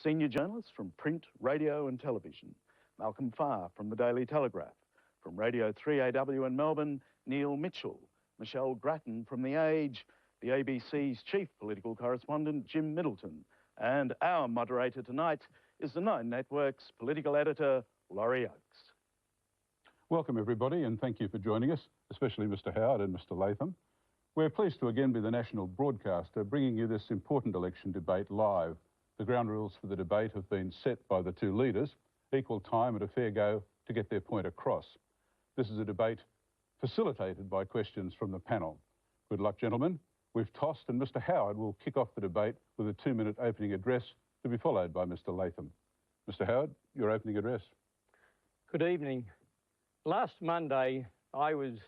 Senior journalists from print, radio and television. Malcolm Farr from the Daily Telegraph. From Radio 3AW in Melbourne, Neil Mitchell. Michelle Grattan from The Age. The ABC's chief political correspondent, Jim Middleton. And our moderator tonight is the Nine Network's political editor, Laurie Oakes. Welcome everybody, and thank you for joining us, especially Mr. Howard and Mr. Latham. We're pleased to again be the national broadcaster bringing you this important election debate live. The ground rules for the debate have been set by the two leaders, equal time and a fair go to get their point across. This is a debate facilitated by questions from the panel. Good luck, gentlemen. We've tossed, and Mr. Howard will kick off the debate with a 2-minute opening address to be followed by Mr. Latham. Mr. Howard, your opening address. Good evening. Last Monday, I was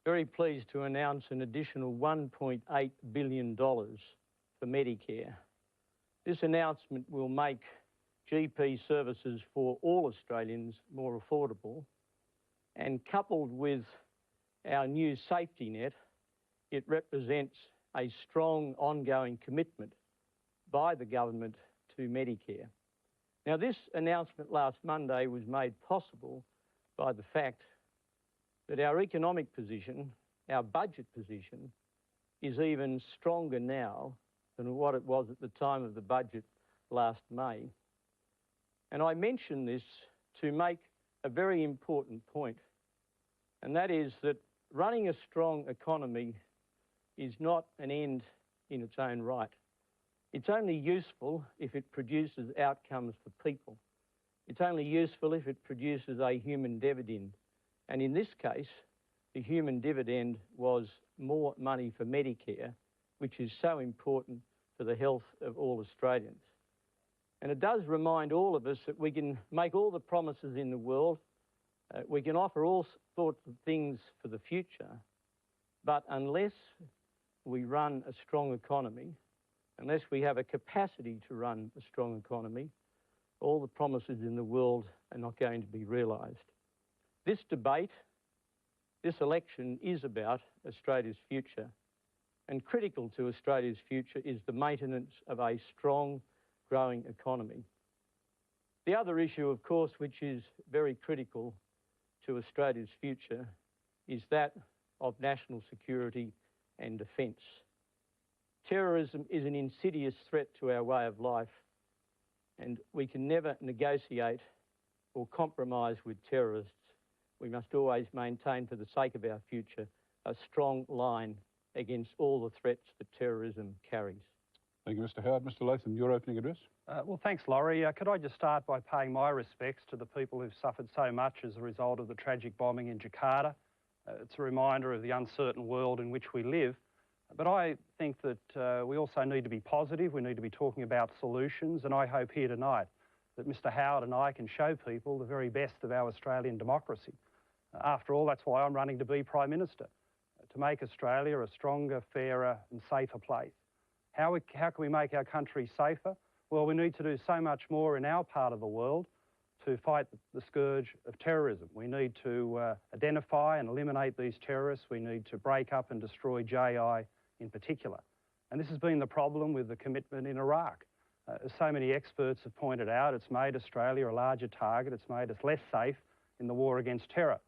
very pleased to announce an additional $1.8 billion for Medicare. This announcement will make GP services for all Australians more affordable, and coupled with our new safety net, it represents a strong ongoing commitment by the government to Medicare. Now, this announcement last Monday was made possible by the fact that our economic position, our budget position, is even stronger now than what it was at the time of the budget last May. And I mention this to make a very important point, and that is that running a strong economy is not an end in its own right. It's only useful if it produces outcomes for people. It's only useful if it produces a human dividend. And in this case, the human dividend was more money for Medicare, which is so important for the health of all Australians. And it does remind all of us that we can make all the promises in the world, we can offer all sorts of things for the future, but unless we run a strong economy, unless we have a capacity to run a strong economy, all the promises in the world are not going to be realised. This debate, this election is about Australia's future, and critical to Australia's future is the maintenance of a strong, growing economy. The other issue, of course, which is very critical to Australia's future is that of national security and defence. Terrorism is an insidious threat to our way of life, and we can never negotiate or compromise with terrorists. We must always maintain, for the sake of our future, a strong line against all the threats that terrorism carries. Thank you, Mr. Howard. Mr. Latham, your opening address. Well, thanks, Laurie. Could I just start by paying my respects to the people who've suffered so much as a result of the tragic bombing in Jakarta. It's a reminder of the uncertain world in which we live. But I think that we also need to be positive. We need to be talking about solutions. And I hope here tonight that Mr. Howard and I can show people the very best of our Australian democracy. After all, that's why I'm running to be Prime Minister, to make Australia a stronger, fairer and safer place. How can we make our country safer? Well, we need to do so much more in our part of the world to fight the scourge of terrorism. We need to identify and eliminate these terrorists. We need to break up and destroy JI in particular. And this has been the problem with the commitment in Iraq. As so many experts have pointed out, it's made Australia a larger target. It's made us less safe in the war against terror.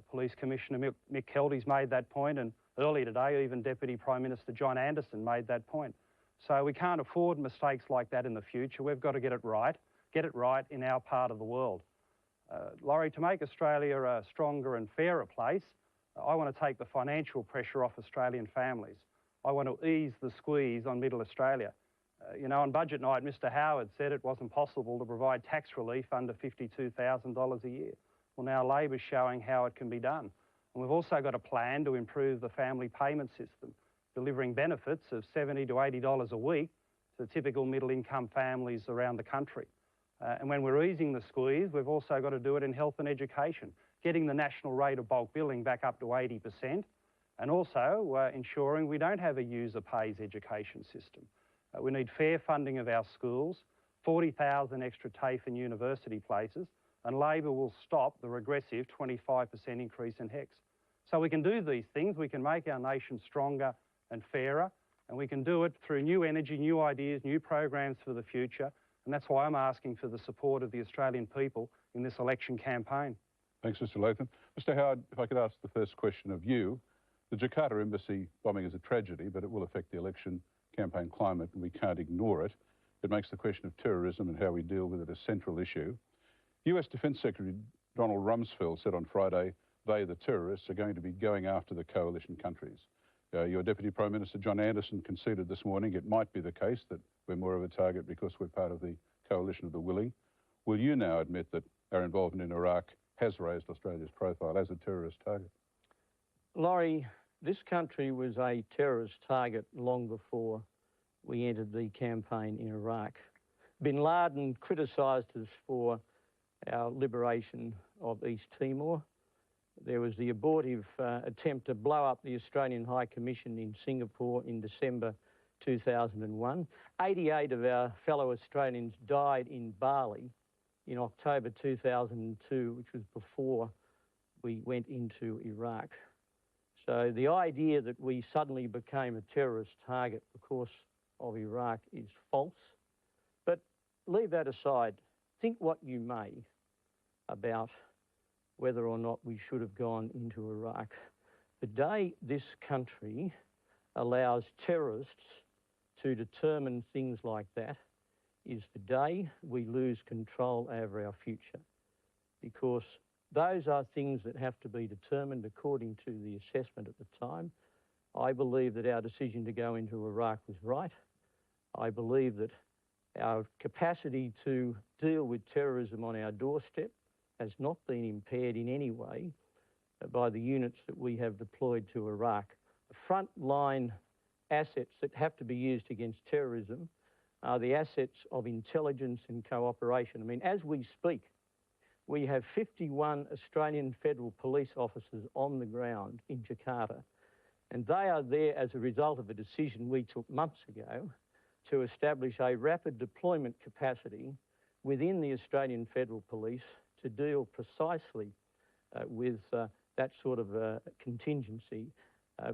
Police Commissioner Mick Kelty's made that point, and earlier today, even Deputy Prime Minister John Anderson made that point. So we can't afford mistakes like that in the future. We've got to get it right in our part of the world. Laurie, to make Australia a stronger and fairer place, I want to take the financial pressure off Australian families. I want to ease the squeeze on middle Australia. You know, on budget night, Mr. Howard said it wasn't possible to provide tax relief under $52,000 a year. Well, now Labor's showing how it can be done. And we've also got a plan to improve the family payment system, delivering benefits of $70 to $80 a week to typical middle-income families around the country. And when we're easing the squeeze, we've also got to do it in health and education, getting the national rate of bulk billing back up to 80%, and also ensuring we don't have a user-pays education system. We need fair funding of our schools, 40,000 extra TAFE and university places, and Labor will stop the regressive 25% increase in HECS. So we can do these things, we can make our nation stronger and fairer, and we can do it through new energy, new ideas, new programs for the future, And that's why I'm asking for the support of the Australian people in this election campaign. Thanks, Mr. Latham. Mr. Howard, if I could ask the first question of you. The Jakarta embassy bombing is a tragedy, but it will affect the election campaign climate, and we can't ignore it. It makes the question of terrorism and how we deal with it a central issue. US Defence Secretary Donald Rumsfeld said on Friday, they, the terrorists, are going to be going after the coalition countries. Your Deputy Prime Minister John Anderson conceded this morning it might be the case that we're more of a target because we're part of the coalition of the willing. Will you now admit that our involvement in Iraq has raised Australia's profile as a terrorist target? Laurie, this country was a terrorist target long before we entered the campaign in Iraq. Bin Laden criticised us for our liberation of East Timor. There was the abortive attempt to blow up the Australian High Commission in Singapore in December 2001. 88 of our fellow Australians died in Bali in October 2002, which was before we went into Iraq. So the idea that we suddenly became a terrorist target because of Iraq is false. But leave that aside. Think what you may about whether or not we should have gone into Iraq. The day this country allows terrorists to determine things like that is the day we lose control over our future, because those are things that have to be determined according to the assessment at the time. I believe that our decision to go into Iraq was right. I believe that our capacity to deal with terrorism on our doorstep has not been impaired in any way by the units that we have deployed to Iraq. The frontline assets that have to be used against terrorism are the assets of intelligence and cooperation. I mean, as we speak, we have 51 Australian Federal Police officers on the ground in Jakarta, and they are there as a result of a decision we took months ago to establish a rapid deployment capacity within the Australian Federal Police to deal precisely with that sort of contingency.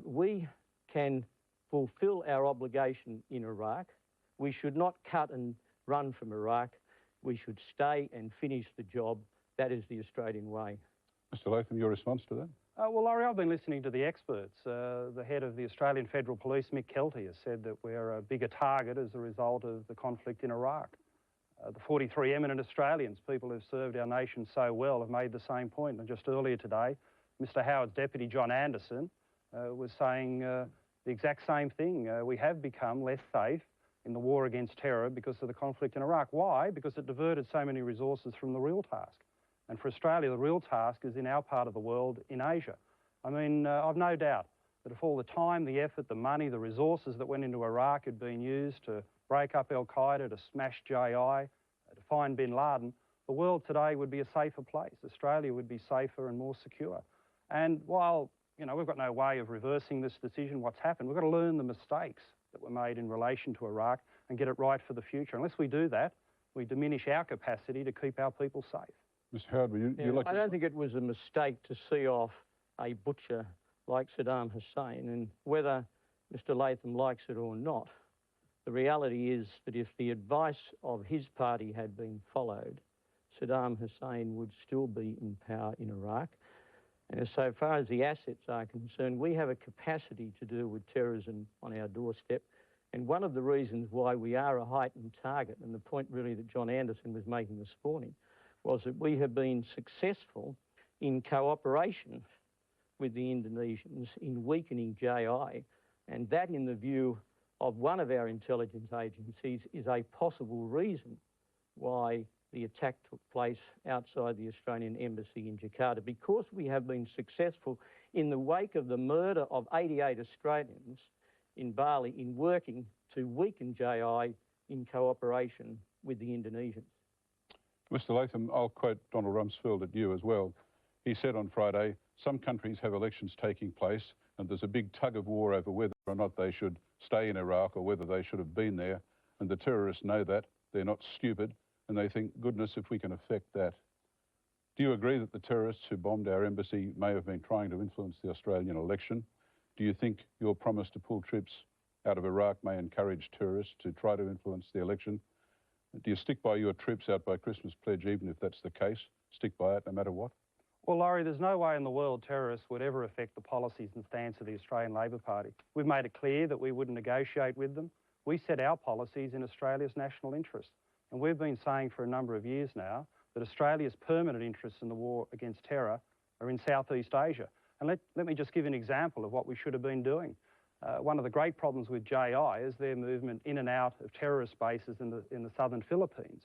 We can fulfil our obligation in Iraq. We should not cut and run from Iraq. We should stay and finish the job. That is the Australian way. Mr. Latham, your response to that? Well, Laurie, I've been listening to the experts. The head of the Australian Federal Police, Mick Kelty, has said that we're a bigger target as a result of the conflict in Iraq. The 43 eminent Australians, people who've served our nation so well, have made the same point. And just earlier today, Mr. Howard's deputy, John Anderson, was saying the exact same thing. We have become less safe in the war against terror because of the conflict in Iraq. Why? Because it diverted so many resources from the real task. And for Australia, the real task is in our part of the world, in Asia. I mean, I've no doubt that if all the time, the effort, the money, the resources that went into Iraq had been used to break up Al-Qaeda, to smash JI, to find Bin Laden, the world today would be a safer place. Australia would be safer and more secure. And while, you know, we've got no way of reversing this decision, what's happened, we've got to learn the mistakes that were made in relation to Iraq and get it right for the future. Unless we do that, we diminish our capacity to keep our people safe. Mr. Howard, would you like to... I don't think it was a mistake to see off a butcher like Saddam Hussein, and whether Mr. Latham likes it or not, the reality is that if the advice of his party had been followed, Saddam Hussein would still be in power in Iraq. And as so far as the assets are concerned, we have a capacity to deal with terrorism on our doorstep. And one of the reasons why we are a heightened target, and the point really that John Anderson was making this morning, was that we have been successful in cooperation with the Indonesians in weakening JI, and that, in the view of one of our intelligence agencies, is a possible reason why the attack took place outside the Australian Embassy in Jakarta, because we have been successful in the wake of the murder of 88 Australians in Bali in working to weaken JI in cooperation with the Indonesians. Mr. Latham, I'll quote Donald Rumsfeld at you as well. He said on Friday, some countries have elections taking place and there's a big tug of war over whether or not they should stay in Iraq or whether they should have been there. And the terrorists know that. They're not stupid. And they think, goodness, if we can affect that. Do you agree that the terrorists who bombed our embassy may have been trying to influence the Australian election? Do you think your promise to pull troops out of Iraq may encourage terrorists to try to influence the election? Do you stick by your troops out by Christmas pledge, even if that's the case? Stick by it no matter what? Well, Laurie, there's no way in the world terrorists would ever affect the policies and stance of the Australian Labor Party. We've made it clear that we wouldn't negotiate with them. We set our policies in Australia's national interest. And we've been saying for a number of years now that Australia's permanent interests in the war against terror are in Southeast Asia. And let me just give an example of what we should have been doing. One of the great problems with JI is their movement in and out of terrorist bases in the southern Philippines.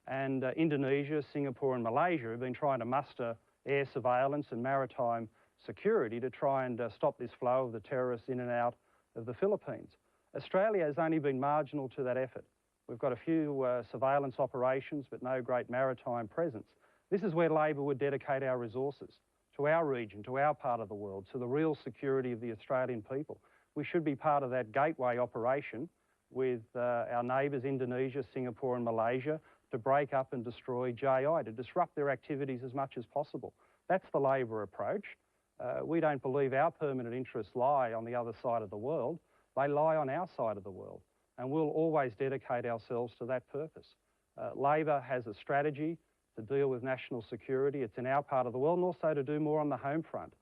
And Indonesia, Singapore and Malaysia have been trying to muster air surveillance and maritime security to try and stop this flow of the terrorists in and out of the Philippines. Australia has only been marginal to that effort. We've got a few surveillance operations, but no great maritime presence. This is where Labor would dedicate our resources, to our region, to our part of the world, to the real security of the Australian people. We should be part of that gateway operation with our neighbours, Indonesia, Singapore and Malaysia, to break up and destroy JI, to disrupt their activities as much as possible. That's the Labor approach. We don't believe our permanent interests lie on the other side of the world. They lie on our side of the world, and we'll always dedicate ourselves to that purpose. Labor has a strategy to deal with national security. It's in our part of the world, and also to do more on the home front.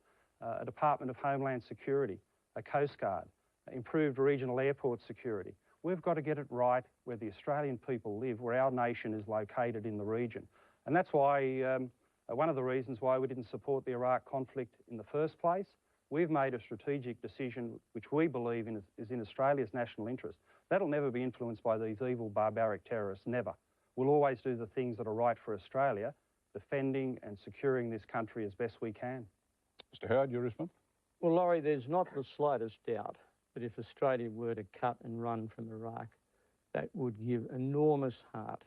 A Department of Homeland Security, a Coast Guard, improved regional airport security. We've got to get it right where the Australian people live, where our nation is located in the region. And that's why, one of the reasons why we didn't support the Iraq conflict in the first place. We've made a strategic decision which we believe is in Australia's national interest. That'll never be influenced by these evil, barbaric terrorists, never. We'll always do the things that are right for Australia, defending and securing this country as best we can. Mr. Howard, your response? Well, Laurie, there's not the slightest doubt that if Australia were to cut and run from Iraq, that would give enormous heart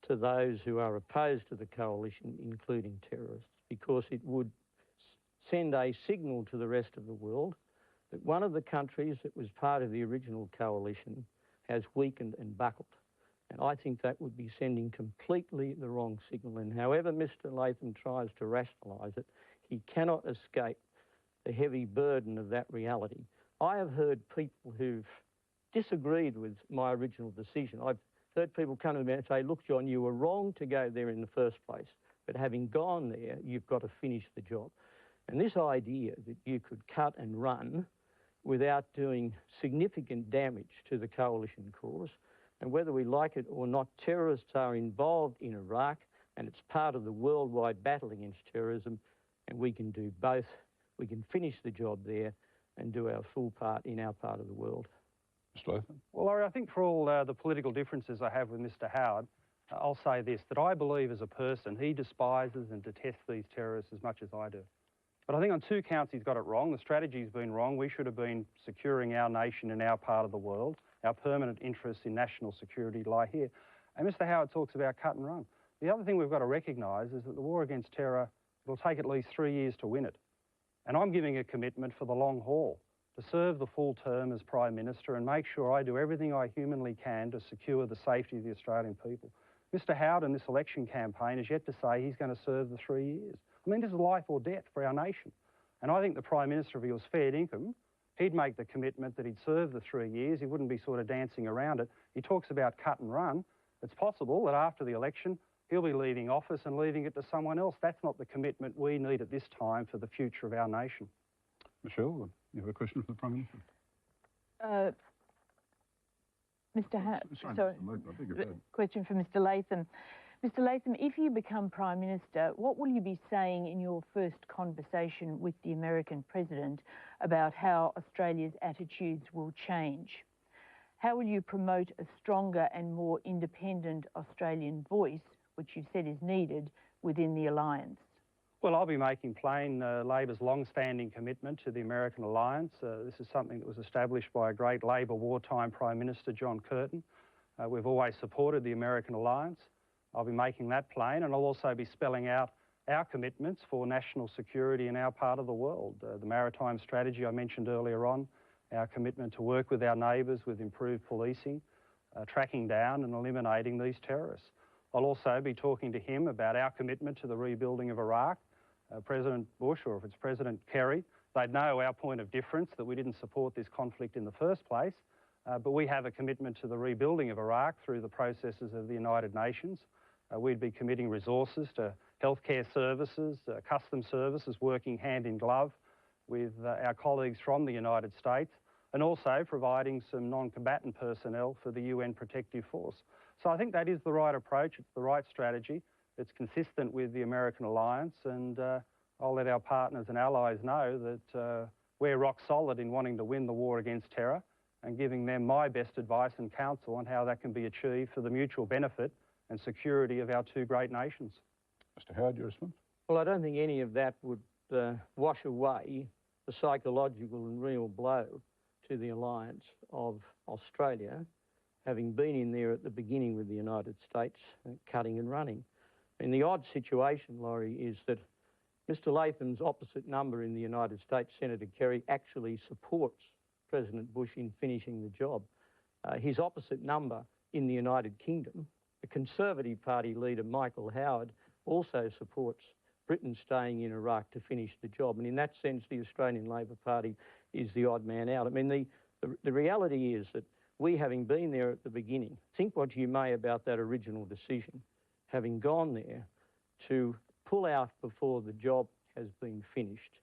to those who are opposed to the coalition, including terrorists, because it would send a signal to the rest of the world that one of the countries that was part of the original coalition has weakened and buckled. And I think that would be sending completely the wrong signal. And however Mr. Latham tries to rationalise it, he cannot escape the heavy burden of that reality. I have heard people who've disagreed with my original decision. I've heard people come to me and say, look, John, you were wrong to go there in the first place, but having gone there, you've got to finish the job. And this idea that you could cut and run without doing significant damage to the coalition cause, and whether we like it or not, terrorists are involved in Iraq, and it's part of the worldwide battle against terrorism, and we can do both. We can finish the job there and do our full part in our part of the world. Mr. Latham? Well, Laurie, I think for all the political differences I have with Mr. Howard, I'll say this, that I believe as a person he despises and detests these terrorists as much as I do. But I think on two counts he's got it wrong. The strategy's been wrong. We should have been securing our nation in our part of the world. Our permanent interests in national security lie here. And Mr. Howard talks about cut and run. The other thing we've got to recognise is that the war against terror will take at least 3 years to win it. And I'm giving a commitment for the long haul to serve the full term as Prime Minister and make sure I do everything I humanly can to secure the safety of the Australian people. Mr. Howard in this election campaign has yet to say he's going to serve the 3 years. I mean, this is life or death for our nation. And I think the Prime Minister, if he was fair dinkum, he'd make the commitment that he'd serve the 3 years. He wouldn't be sort of dancing around it. He talks about cut and run. It's possible that after the election, he'll be leaving office and leaving it to someone else. That's not the commitment we need at this time for the future of our nation. Michelle, you have a question for the Prime Minister? Mr. Question for Mr. Latham. Mr. Latham, if you become Prime Minister, what will you be saying in your first conversation with the American President about how Australia's attitudes will change? How will you promote a stronger and more independent Australian voice, which you've said is needed, within the alliance? Well, I'll be making plain Labor's long-standing commitment to the American alliance. This is something that was established by a great Labor wartime Prime Minister, John Curtin. We've always supported the American alliance. I'll be making that plain, and I'll also be spelling out our commitments for national security in our part of the world. The maritime strategy I mentioned earlier on, our commitment to work with our neighbours with improved policing, tracking down and eliminating these terrorists. I'll also be talking to him about our commitment to the rebuilding of Iraq. President Bush, or if it's President Kerry, they'd know our point of difference, that we didn't support this conflict in the first place. but we have a commitment to the rebuilding of Iraq through the processes of the United Nations. We'd be committing resources to healthcare services, customs services, working hand in glove with our colleagues from the United States, and also providing some non-combatant personnel for the UN Protective Force. So I think that is the right approach, it's the right strategy, it's consistent with the American alliance, and I'll let our partners and allies know that we're rock solid in wanting to win the war against terror and giving them my best advice and counsel on how that can be achieved for the mutual benefit and security of our two great nations. Mr. Howard, your response? Well, I don't think any of that would wash away the psychological and real blow to the alliance of Australia, having been in there at the beginning with the United States, cutting and running. And the odd situation, Laurie, is that Mr. Latham's opposite number in the United States, Senator Kerry, actually supports President Bush in finishing the job. His opposite number in the United Kingdom, the Conservative Party leader Michael Howard, also supports Britain staying in Iraq to finish the job. And in that sense, the Australian Labor Party is the odd man out. I mean, the reality is that we, having been there at the beginning, think what you may about that original decision, having gone there to pull out before the job has been finished,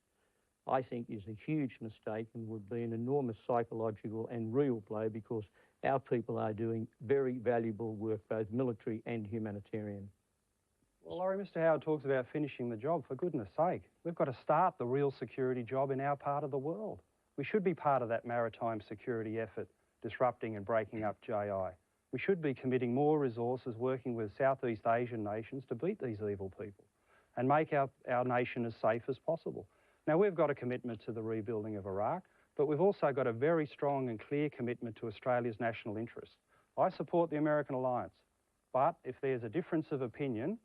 I think is a huge mistake and would be an enormous psychological and real blow, because our people are doing very valuable work, both military and humanitarian. Well, Laurie, Mr. Howard talks about finishing the job. For goodness sake, we've got to start the real security job in our part of the world. We should be part of that maritime security effort, disrupting and breaking up JI. We should be committing more resources working with Southeast Asian nations to beat these evil people and make our nation as safe as possible. Now, we've got a commitment to the rebuilding of Iraq, but we've also got a very strong and clear commitment to Australia's national interests. I support the American alliance, but if there's a difference of opinion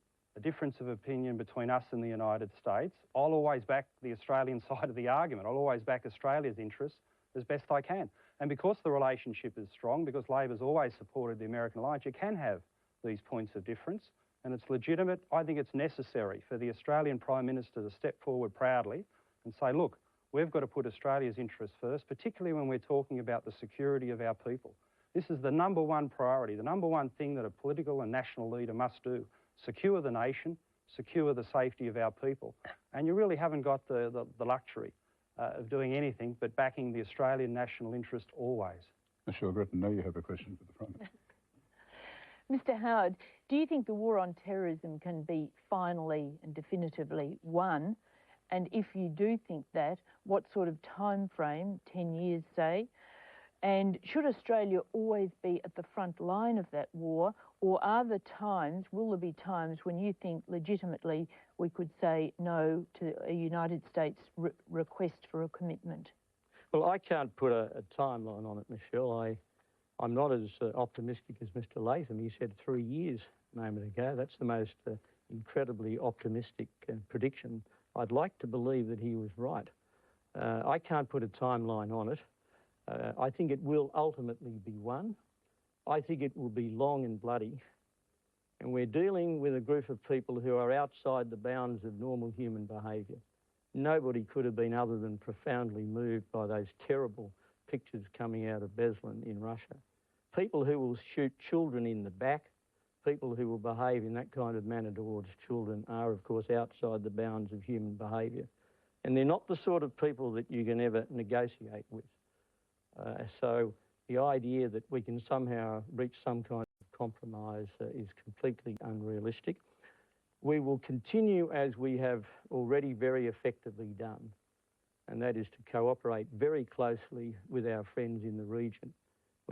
between us and the United States, I'll always back the Australian side of the argument. I'll always back Australia's interests as best I can. And because the relationship is strong, because Labor's always supported the American alliance, you can have these points of difference, and it's legitimate. I think it's necessary for the Australian Prime Minister to step forward proudly and say, look, we've got to put Australia's interests first, particularly when we're talking about the security of our people. This is the number one priority, the number one thing that a political and national leader must do: secure the nation, secure the safety of our people. And you really haven't got the luxury of doing anything but backing the Australian national interest always. Michelle Grattan, now you have a question for the Prime Minister. Mr. Howard, do you think the war on terrorism can be finally and definitively won? And if you do think that, what sort of time frame, 10 years say? And should Australia always be at the front line of that war, or will there be times when you think legitimately we could say no to a United States request for a commitment? Well, I can't put a timeline on it, Michelle. I'm not as optimistic as Mr. Latham. He said 3 years a moment ago. That's the most incredibly optimistic prediction. I'd like to believe that he was right. I can't put a timeline on it. I think it will ultimately be won. I think it will be long and bloody. And we're dealing with a group of people who are outside the bounds of normal human behaviour. Nobody could have been other than profoundly moved by those terrible pictures coming out of Beslan in Russia. People who will shoot children in the back, people who will behave in that kind of manner towards children are, of course, outside the bounds of human behaviour. And they're not the sort of people that you can ever negotiate with. So the idea that we can somehow reach some kind of compromise is completely unrealistic. We will continue as we have already very effectively done, and that is to cooperate very closely with our friends in the region.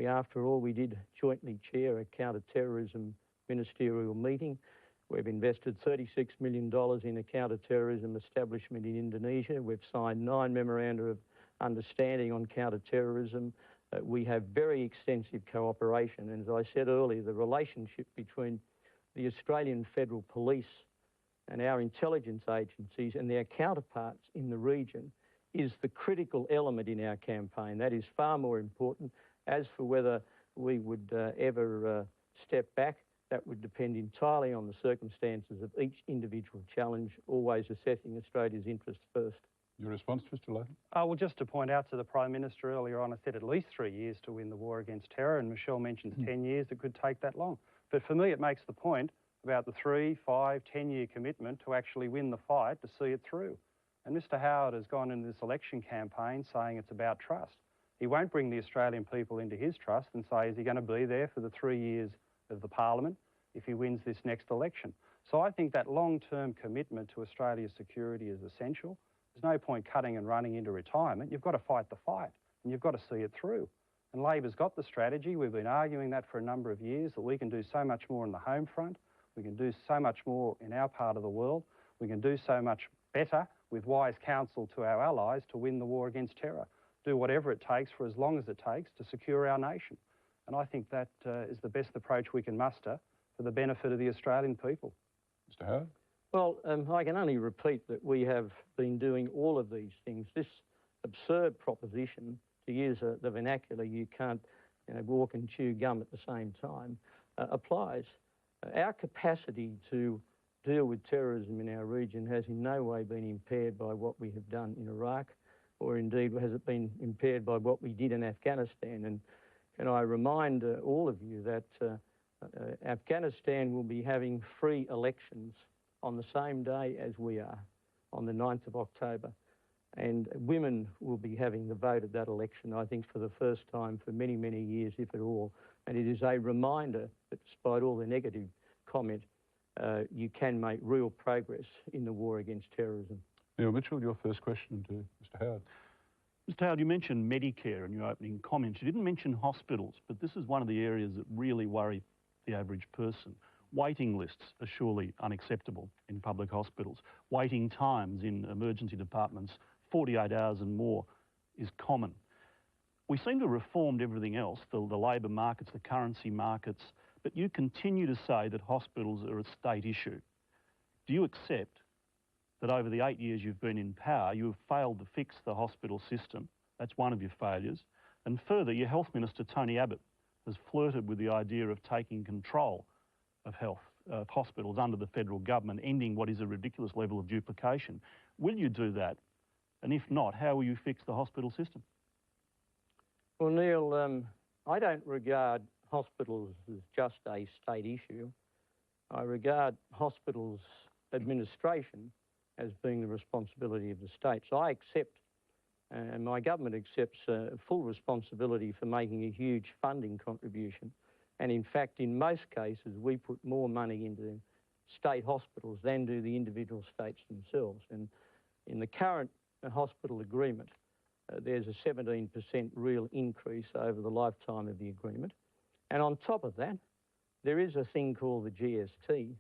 After all, we did jointly chair a counter-terrorism ministerial meeting. We've invested $36 million in a counter-terrorism establishment in Indonesia. We've signed 9 memoranda of understanding on counter-terrorism. We have very extensive cooperation. And as I said earlier, the relationship between the Australian Federal Police and our intelligence agencies and their counterparts in the region is the critical element in our campaign. That is far more important. As for whether we would ever step back, that would depend entirely on the circumstances of each individual challenge, always assessing Australia's interests first. Your response, Mr. Latham? Well, just to point out to the Prime Minister earlier on, I said at least 3 years to win the war against terror, and Michelle mentions 10 years. It could take that long. But for me, it makes the point about the 3, 5, 10-year commitment to actually win the fight, to see it through. And Mr. Howard has gone into this election campaign saying it's about trust. He won't bring the Australian people into his trust and say, is he going to be there for the 3 years of the Parliament if he wins this next election? So I think that long-term commitment to Australia's security is essential. There's no point cutting and running into retirement. You've got to fight the fight, and you've got to see it through. And Labor's got the strategy. We've been arguing that for a number of years, that we can do so much more on the home front. We can do so much more in our part of the world. We can do so much better with wise counsel to our allies to win the war against terror. Do whatever it takes for as long as it takes to secure our nation. And I think that is the best approach we can muster for the benefit of the Australian people. Mr. Howard? Well, I can only repeat that we have been doing all of these things. This absurd proposition, to use the vernacular, you can't walk and chew gum at the same time, applies. Our capacity to deal with terrorism in our region has in no way been impaired by what we have done in Iraq, or indeed has it been impaired by what we did in Afghanistan. And can I remind all of you that Afghanistan will be having free elections on the same day as we are, on the 9th of October. And women will be having the vote at that election, I think, for the first time for many, many years, if at all. And it is a reminder that despite all the negative comment, you can make real progress in the war against terrorism. Neil Mitchell, your first question to Mr. Howard. Mr. Howard, you mentioned Medicare in your opening comments. You didn't mention hospitals, but this is one of the areas that really worry the average person. Waiting lists are surely unacceptable in public hospitals. Waiting times in emergency departments, 48 hours and more, is common. We seem to have reformed everything else, the labour markets, the currency markets, but you continue to say that hospitals are a state issue. Do you accept that over the 8 years you've been in power, you have failed to fix the hospital system? That's one of your failures. And further, your Health Minister, Tony Abbott, has flirted with the idea of taking control of hospitals under the federal government, ending what is a ridiculous level of duplication. Will you do that? And if not, how will you fix the hospital system? Well, Neil, I don't regard hospitals as just a state issue. I regard hospitals' administration as being the responsibility of the state. So I accept, and my government accepts, full responsibility for making a huge funding contribution. And in fact, in most cases, we put more money into state hospitals than do the individual states themselves. And in the current hospital agreement, there's a 17% real increase over the lifetime of the agreement. And on top of that, there is a thing called the GST.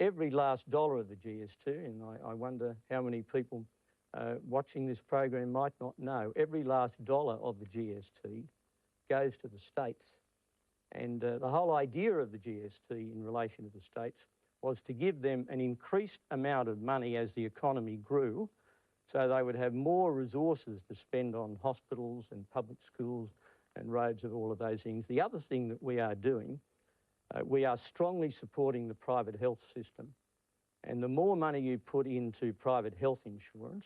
Every last dollar of the GST, and I wonder how many people watching this program might not know, every last dollar of the GST goes to the states. And the whole idea of the GST in relation to the states was to give them an increased amount of money as the economy grew, so they would have more resources to spend on hospitals and public schools and roads and all of those things. The other thing that we are doing, we are strongly supporting the private health system. And the more money you put into private health insurance,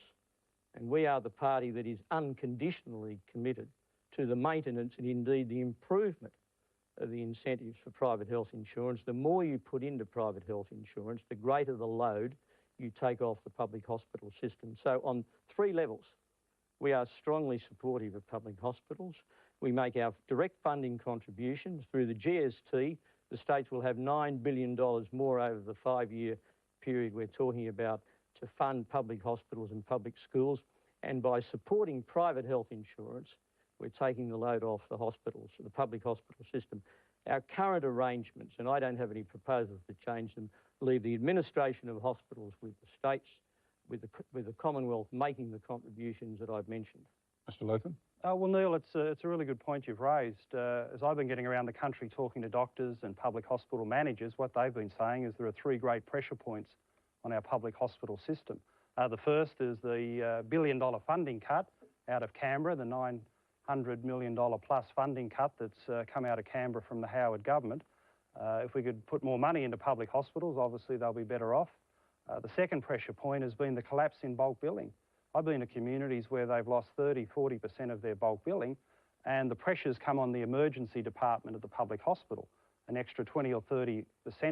and we are the party that is unconditionally committed to the maintenance and indeed the improvement of the incentives for private health insurance, the more you put into private health insurance, the greater the load you take off the public hospital system. So on 3 levels, we are strongly supportive of public hospitals. We make our direct funding contributions through the GST. The states will have $9 billion more over the 5-year period we're talking about to fund public hospitals and public schools. And by supporting private health insurance, we're taking the load off the hospitals, the public hospital system. Our current arrangements, and I don't have any proposals to change them, leave the administration of hospitals with the states, with the Commonwealth making the contributions that I've mentioned. Mr. Latham? Well, Neil, it's a really good point you've raised. As I've been getting around the country talking to doctors and public hospital managers, what they've been saying is there are 3 great pressure points on our public hospital system. The first is the $1 billion funding cut out of Canberra, the $900 million plus funding cut that's come out of Canberra from the Howard government. If we could put more money into public hospitals, obviously they'll be better off. The second pressure point has been the collapse in bulk billing. I've been to communities where they've lost 30, 40% of their bulk billing, and the pressures come on the emergency department of the public hospital. An extra 20 or 30%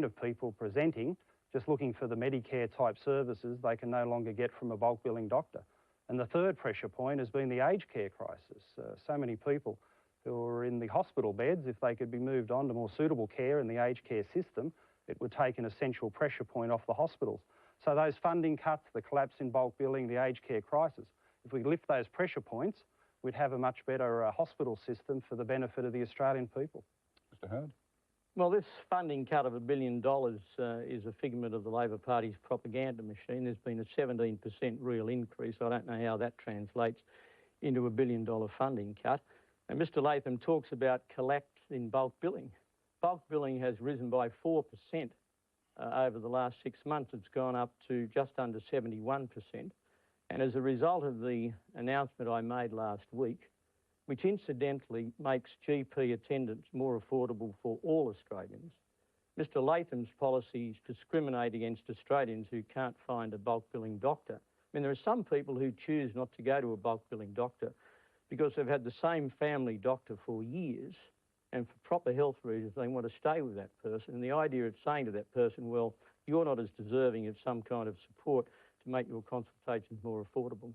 of people presenting, just looking for the Medicare type services they can no longer get from a bulk billing doctor. And the third pressure point has been the aged care crisis. So many people who are in the hospital beds, if they could be moved on to more suitable care in the aged care system, it would take an essential pressure point off the hospitals. So those funding cuts, the collapse in bulk billing, the aged care crisis, if we lift those pressure points, we'd have a much better hospital system for the benefit of the Australian people. Mr. Howard? Well, this funding cut of $1 billion is a figment of the Labor Party's propaganda machine. There's been a 17% real increase. I don't know how that translates into a $1 billion funding cut. And Mr. Latham talks about collapse in bulk billing. Bulk billing has risen by 4% over the last 6 months. It's gone up to just under 71%. And as a result of the announcement I made last week, which incidentally makes GP attendance more affordable for all Australians, Mr. Latham's policies discriminate against Australians who can't find a bulk billing doctor. I mean, there are some people who choose not to go to a bulk billing doctor because they've had the same family doctor for years, and for proper health reasons, they want to stay with that person. And the idea of saying to that person, well, you're not as deserving of some kind of support to make your consultations more affordable.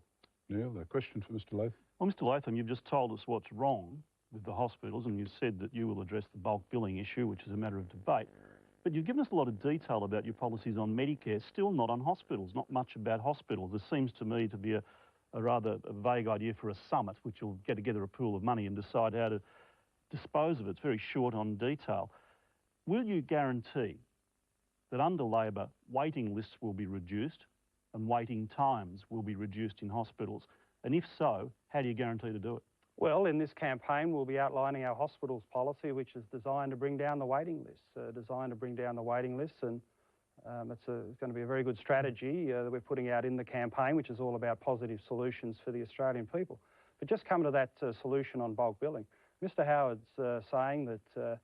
Neil, a question for Mr. Latham? Well, Mr. Latham, you've just told us what's wrong with the hospitals, and you said that you will address the bulk billing issue, which is a matter of debate. But you've given us a lot of detail about your policies on Medicare, still not on hospitals, not much about hospitals. There seems to me to be a rather vague idea for a summit, which will get together a pool of money and decide how to dispose of it. It's very short on detail. Will you guarantee that under Labor, waiting lists will be reduced and waiting times will be reduced in hospitals? And if so, how do you guarantee to do it? Well, in this campaign, we'll be outlining our hospitals policy, which is designed to bring down the waiting lists, and it's going to be a very good strategy that we're putting out in the campaign, which is all about positive solutions for the Australian people. But just come to that solution on bulk billing. Mr. Howard's saying that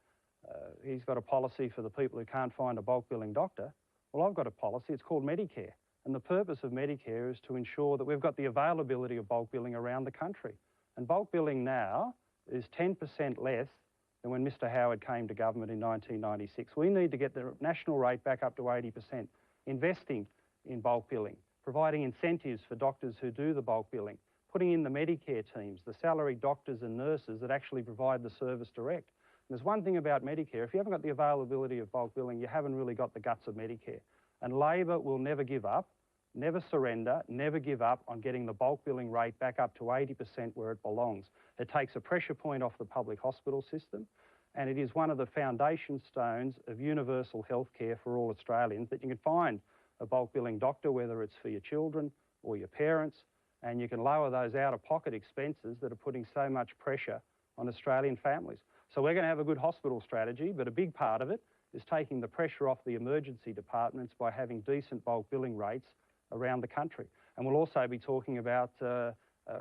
he's got a policy for the people who can't find a bulk billing doctor. Well, I've got a policy. It's called Medicare. And the purpose of Medicare is to ensure that we've got the availability of bulk billing around the country. And bulk billing now is 10% less than when Mr. Howard came to government in 1996. We need to get the national rate back up to 80%, investing in bulk billing, providing incentives for doctors who do the bulk billing, putting in the Medicare teams, the salaried doctors and nurses that actually provide the service direct. And there's one thing about Medicare: if you haven't got the availability of bulk billing, you haven't really got the guts of Medicare. And Labor will never give up, never surrender, never give up on getting the bulk billing rate back up to 80% where it belongs. It takes a pressure point off the public hospital system, and it is one of the foundation stones of universal health care for all Australians, that you can find a bulk billing doctor, whether it's for your children or your parents, and you can lower those out-of-pocket expenses that are putting so much pressure on Australian families. So we're going to have a good hospital strategy, but a big part of it is taking the pressure off the emergency departments by having decent bulk billing rates around the country. And we'll also be talking about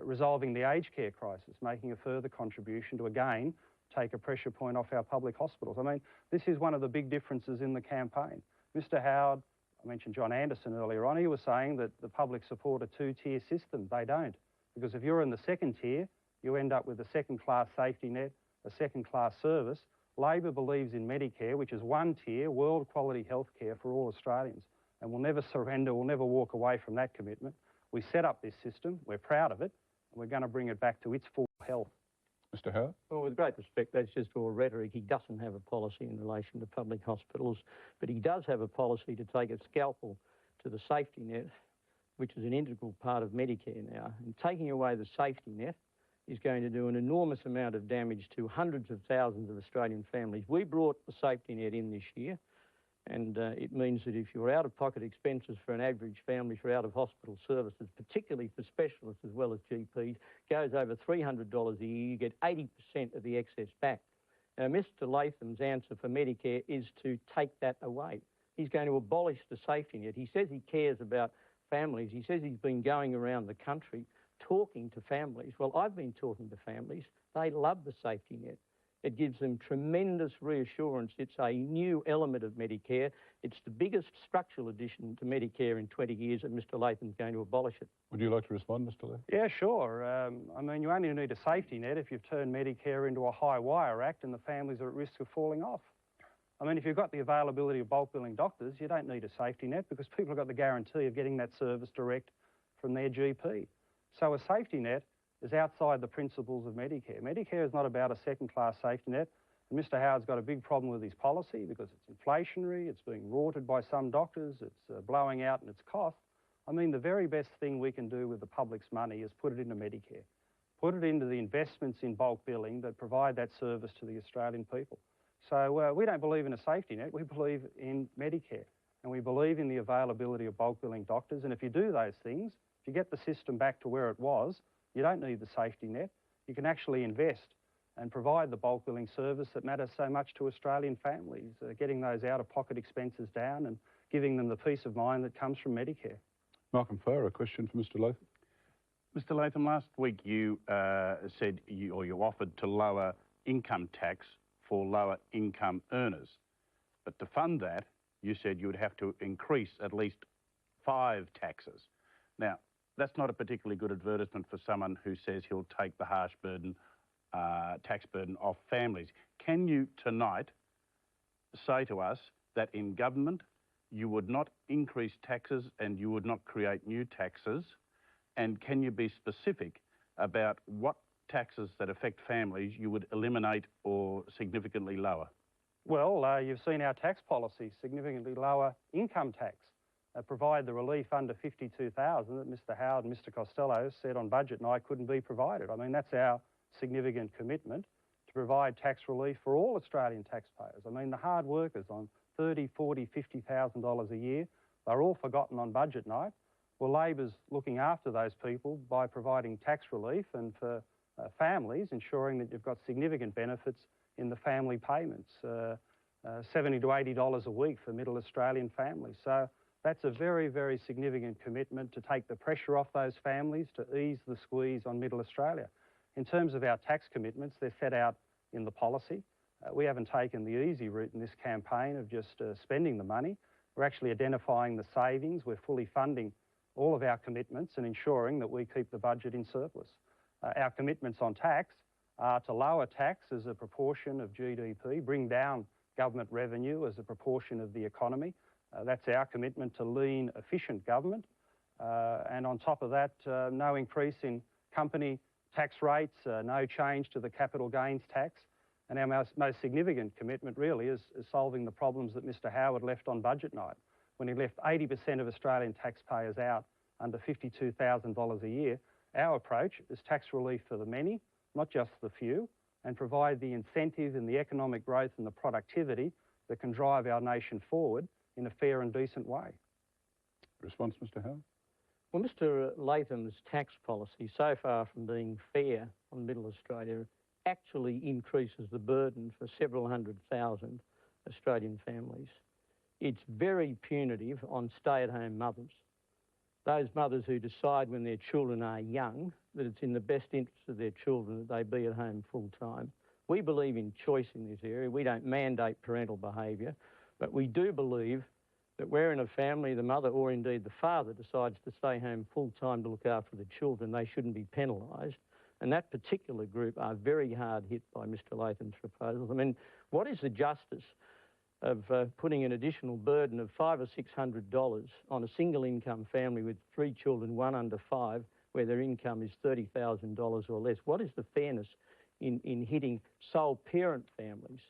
resolving the aged care crisis, making a further contribution to, again, take a pressure point off our public hospitals. I mean, this is one of the big differences in the campaign. Mr. Howard, I mentioned John Anderson earlier on, he was saying that the public support a two-tier system. They don't. Because if you're in the second tier, you end up with a second-class safety net, a second-class service. Labor believes in Medicare, which is one tier, world-quality health care for all Australians. And we'll never surrender, we'll never walk away from that commitment. We set up this system, we're proud of it, and we're going to bring it back to its full health. Mr. Howard? Well, with great respect, that's just all rhetoric. He doesn't have a policy in relation to public hospitals, but he does have a policy to take a scalpel to the safety net, which is an integral part of Medicare now. And taking away the safety net is going to do an enormous amount of damage to hundreds of thousands of Australian families. We brought the safety net in this year, and it means that if your out-of-pocket expenses for an average family for out-of-hospital services, particularly for specialists as well as GPs, goes over $300 a year, you get 80% of the excess back. Now, Mr. Latham's answer for Medicare is to take that away. He's going to abolish the safety net. He says he cares about families. He says he's been going around the country talking to families. Well, I've been talking to families. They love the safety net. It gives them tremendous reassurance. It's a new element of Medicare. It's the biggest structural addition to Medicare in 20 years, and Mr. Latham's going to abolish it. Would you like to respond, Mr. Latham? Yeah, sure. I mean, you only need a safety net if you've turned Medicare into a high-wire act and the families are at risk of falling off. I mean, if you've got the availability of bulk billing doctors, you don't need a safety net because people have got the guarantee of getting that service direct from their GP. So a safety net is outside the principles of Medicare. Medicare is not about a second-class safety net. And Mr. Howard's got a big problem with his policy because it's inflationary, it's being rorted by some doctors, it's blowing out in its cost. I mean, the very best thing we can do with the public's money is put it into Medicare. Put it into the investments in bulk billing that provide that service to the Australian people. So we don't believe in a safety net, we believe in Medicare. And we believe in the availability of bulk billing doctors. And if you do those things, if you get the system back to where it was, you don't need the safety net. You can actually invest and provide the bulk billing service that matters so much to Australian families, getting those out-of-pocket expenses down and giving them the peace of mind that comes from Medicare. Malcolm Farr, a question for Mr. Latham. Mr. Latham, last week you said you offered to lower income tax for lower income earners. But to fund that, you said you would have to increase at least 5 taxes. Now, that's not a particularly good advertisement for someone who says he'll take the harsh burden, tax burden off families. Can you tonight say to us that in government you would not increase taxes and you would not create new taxes? And can you be specific about what taxes that affect families you would eliminate or significantly lower? Well, you've seen our tax policy, significantly lower income tax, provide the relief under $52,000 that Mr. Howard and Mr. Costello said on budget night couldn't be provided. I mean, that's our significant commitment to provide tax relief for all Australian taxpayers. I mean, the hard workers on $30,000, $40,000, $50,000 a year, they're all forgotten on budget night. Well, Labor's looking after those people by providing tax relief and for families, ensuring that you've got significant benefits in the family payments, $70 to $80 a week for middle Australian families. So that's a very, very significant commitment to take the pressure off those families, to ease the squeeze on middle Australia. In terms of our tax commitments, they're set out in the policy. We haven't taken the easy route in this campaign of just spending the money. We're actually identifying the savings. We're fully funding all of our commitments and ensuring that we keep the budget in surplus. Our commitments on tax are to lower tax as a proportion of GDP, bring down government revenue as a proportion of the economy. That's our commitment to lean, efficient government. And on top of that, no increase in company tax rates, no change to the capital gains tax. And our most significant commitment really is solving the problems that Mr. Howard left on budget night, when he left 80% of Australian taxpayers out under $52,000 a year. Our approach is tax relief for the many, not just the few, and provide the incentive and the economic growth and the productivity that can drive our nation forward in a fair and decent way. Response, Mr. Howard? Well, Mr. Latham's tax policy, so far from being fair on middle Australia, actually increases the burden for several 100,000 Australian families. It's very punitive on stay-at-home mothers. Those mothers who decide when their children are young that it's in the best interest of their children that they be at home full-time. We believe in choice in this area. We don't mandate parental behaviour, but we do believe that where in a family the mother or indeed the father decides to stay home full-time to look after the children, they shouldn't be penalised. And that particular group are very hard hit by Mr. Latham's proposals. I mean, what is the justice of putting an additional burden of $500 or $600 on a single income family with 3 children, 1 under 5, where their income is $30,000 or less? What is the fairness in hitting sole parent families?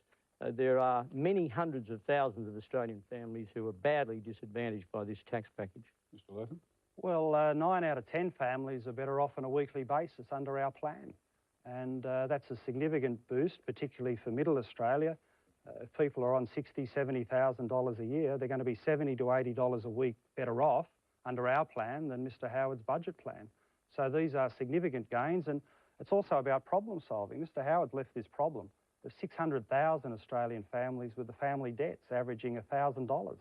There are many hundreds of thousands of Australian families who are badly disadvantaged by this tax package. Mr. Latham? Well, 9 out of 10 families are better off on a weekly basis under our plan. And that's a significant boost, particularly for middle Australia. If people are on $60,000, $70,000 a year, they're going to be $70 to $80 a week better off under our plan than Mr. Howard's budget plan. So these are significant gains, and it's also about problem solving. Mr. Howard's left this problem of 600,000 Australian families with the family debts averaging $1,000.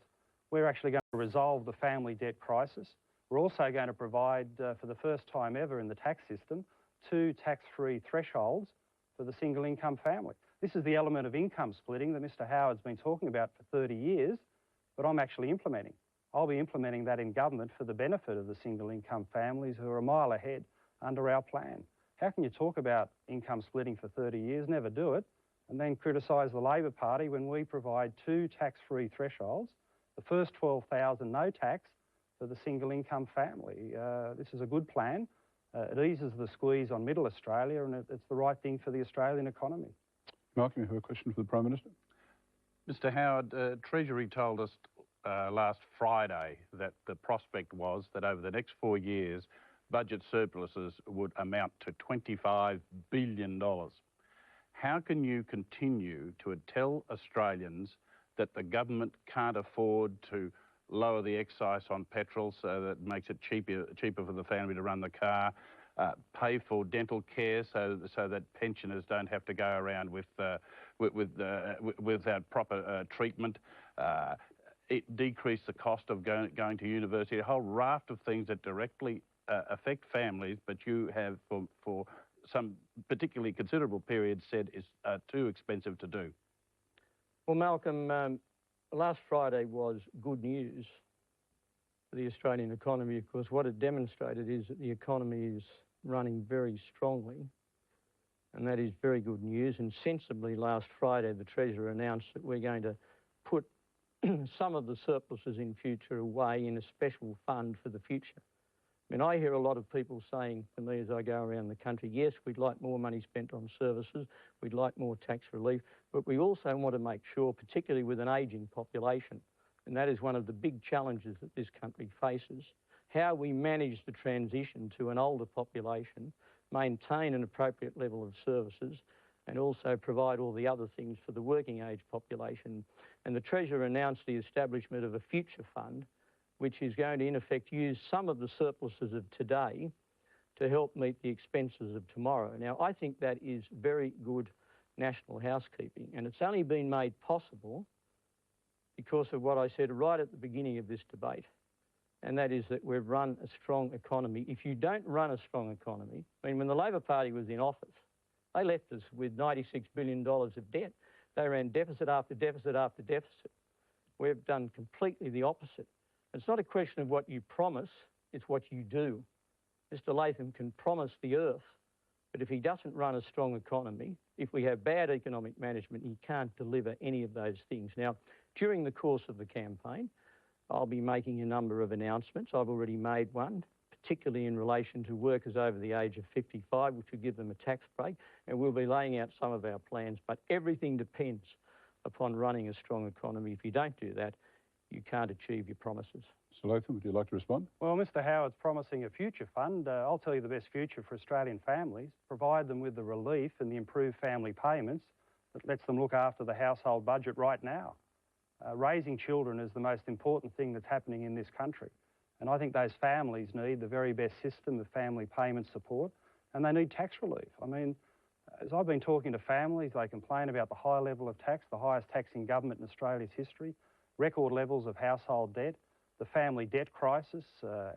We're actually going to resolve the family debt crisis. We're also going to provide, for the first time ever in the tax system, 2 tax-free thresholds for the single income family. This is the element of income splitting that Mr Howard's been talking about for 30 years, but I'm actually implementing. I'll be implementing that in government for the benefit of the single income families who are a mile ahead under our plan. How can you talk about income splitting for 30 years, never do it, and then criticise the Labor Party when we provide 2 tax-free thresholds, the first 12,000 no tax for the single income family? This is a good plan. It eases the squeeze on middle Australia, and it's the right thing for the Australian economy. Malcolm, you have a question for the Prime Minister? Mr Howard, Treasury told us last Friday that the prospect was that over the next 4 years, budget surpluses would amount to $25 billion. How can you continue to tell Australians that the government can't afford to lower the excise on petrol so that it makes it cheaper for the family to run the car, pay for dental care so that pensioners don't have to go around without proper treatment, it decrease the cost of going to university, a whole raft of things that directly affect families, but you have for some particularly considerable periods said is too expensive to do. Well, Malcolm, last Friday was good news for the Australian economy. Of course, what it demonstrated is that the economy is running very strongly, and that is very good news. And sensibly, last Friday, the Treasurer announced that we're going to put some of the surpluses in future away in a special fund for the future. I mean, I hear a lot of people saying to me as I go around the country, yes, we'd like more money spent on services, we'd like more tax relief, but we also want to make sure, particularly with an ageing population, and that is one of the big challenges that this country faces, how we manage the transition to an older population, maintain an appropriate level of services, and also provide all the other things for the working age population. And the Treasurer announced the establishment of a future fund, which is going to, in effect, use some of the surpluses of today to help meet the expenses of tomorrow. Now, I think that is very good national housekeeping, and it's only been made possible because of what I said right at the beginning of this debate, and that is that we've run a strong economy. If you don't run a strong economy, I mean, when the Labor Party was in office, they left us with $96 billion of debt. They ran deficit after deficit after deficit. We've done completely the opposite. It's not a question of what you promise, it's what you do. Mr Latham can promise the earth, but if he doesn't run a strong economy, if we have bad economic management, he can't deliver any of those things. Now, during the course of the campaign, I'll be making a number of announcements. I've already made one, particularly in relation to workers over the age of 55, which will give them a tax break, and we'll be laying out some of our plans, but everything depends upon running a strong economy. If you don't do that, you can't achieve your promises. Mr Latham, would you like to respond? Well, Mr Howard's promising a future fund. I'll tell you the best future for Australian families, provide them with the relief and the improved family payments that lets them look after the household budget right now. Raising children is the most important thing that's happening in this country. And I think those families need the very best system of family payment support, and they need tax relief. I mean, as I've been talking to families, they complain about the high level of tax, the highest tax in government in Australia's history, record levels of household debt, the family debt crisis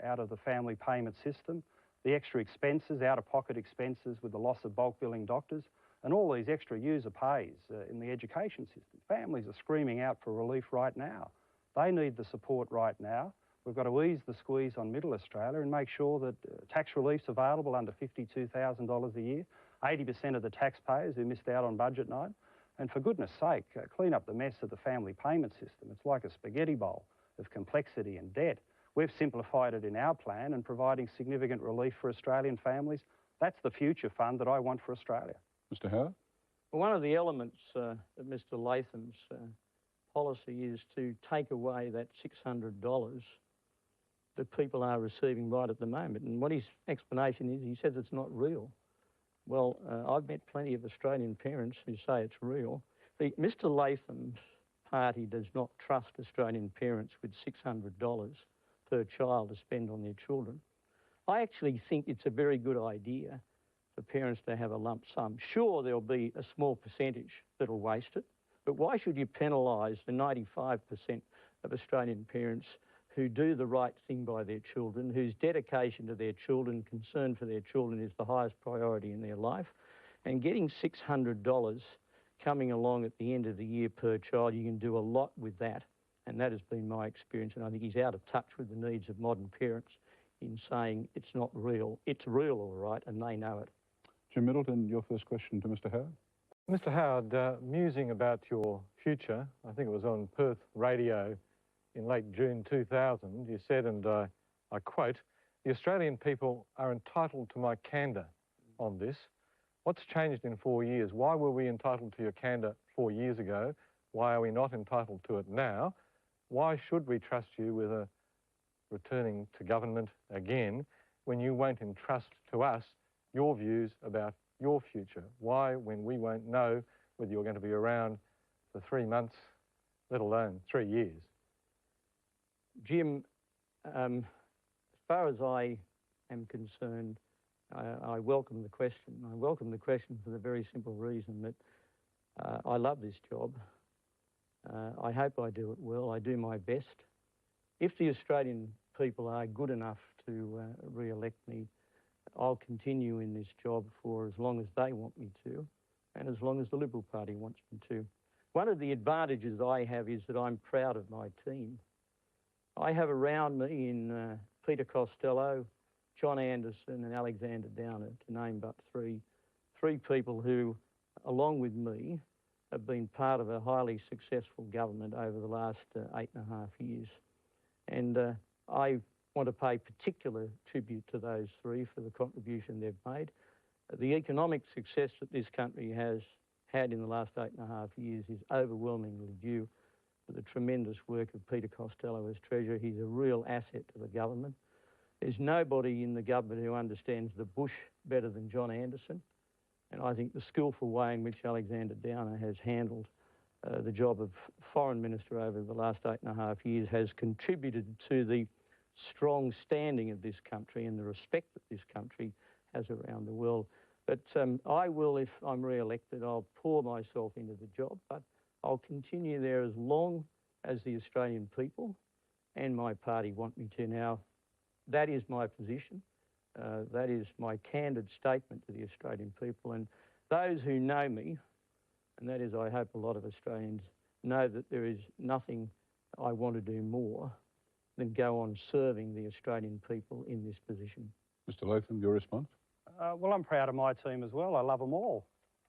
out of the family payment system, the extra expenses, out-of-pocket expenses with the loss of bulk billing doctors, and all these extra user pays in the education system. Families are screaming out for relief right now. They need the support right now. We've got to ease the squeeze on middle Australia and make sure that tax relief's available under $52,000 a year, 80% of the taxpayers who missed out on budget night. And for goodness sake, clean up the mess of the family payment system. It's like a spaghetti bowl of complexity and debt. We've simplified it in our plan and providing significant relief for Australian families. That's the future fund that I want for Australia. Mr Howard? Well, one of the elements of Mr Latham's policy is to take away that $600 that people are receiving right at the moment. And what his explanation is, he says it's not real. Well, I've met plenty of Australian parents who say it's real. Mr Latham's party does not trust Australian parents with $600 per child to spend on their children. I actually think it's a very good idea for parents to have a lump sum. Sure, there'll be a small percentage that'll waste it, but why should you penalise the 95% of Australian parents who do the right thing by their children, whose dedication to their children, concern for their children is the highest priority in their life? And getting $600 coming along at the end of the year per child, you can do a lot with that. And that has been my experience. And I think he's out of touch with the needs of modern parents in saying it's not real. It's real, all right, and they know it. Jim Middleton, your first question to Mr. Howard. Mr. Howard, musing about your future, I think it was on Perth radio in late June 2000, you said, and I quote, "The Australian people are entitled to my candour on this. What's changed in 4 years? Why were we entitled to your candour 4 years ago? Why are we not entitled to it now? Why should we trust you with a returning to government again when you won't entrust to us your views about your future? Why, when we won't know whether you're going to be around for 3 months, let alone 3 years?" Jim, as far as I am concerned, I welcome the question. I welcome the question for the very simple reason that I love this job. I hope I do it well. I do my best. If the Australian people are good enough to re-elect me, I'll continue in this job for as long as they want me to, and as long as the Liberal Party wants me to. One of the advantages I have is that I'm proud of my team. I have around me in Peter Costello, John Anderson and Alexander Downer, to name but three people who, along with me, have been part of a highly successful government over the last 8.5 years. And I want to pay particular tribute to those three for the contribution they've made. The economic success that this country has had in the last 8.5 years is overwhelmingly due to the tremendous work of Peter Costello as Treasurer. He's a real asset to the government. There's nobody in the government who understands the bush better than John Anderson. And I think the skillful way in which Alexander Downer has handled the job of Foreign Minister over the last 8.5 years has contributed to the strong standing of this country and the respect that this country has around the world. But I will, if I'm re-elected, I'll pour myself into the job, but I'll continue there as long as the Australian people and my party want me to. Now, that is my position. That is my candid statement to the Australian people. And those who know me, and that is, I hope, a lot of Australians, know that there is nothing I want to do more than go on serving the Australian people in this position. Mr. Latham, your response? Well, I'm proud of my team as well. I love them all.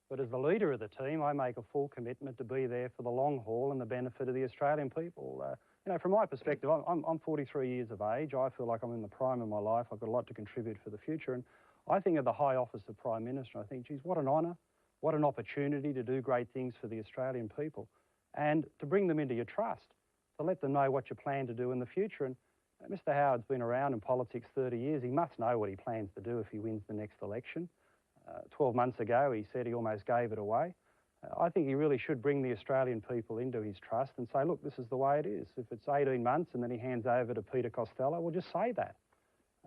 But as the leader of the team, I make a full commitment to be there for the long haul and the benefit of the Australian people. You know, from my perspective, I'm 43 years of age. I feel like I'm in the prime of my life. I've got a lot to contribute for the future. And I think of the high office of Prime Minister, I think, geez, what an honour, what an opportunity to do great things for the Australian people and to bring them into your trust, to let them know what you plan to do in the future. And Mr. Howard's been around in politics 30 years. He must know what he plans to do if he wins the next election. 12 months ago, he said he almost gave it away. I think he really should bring the Australian people into his trust and say, look, this is the way it is. If it's 18 months and then he hands over to Peter Costello, well, just say that.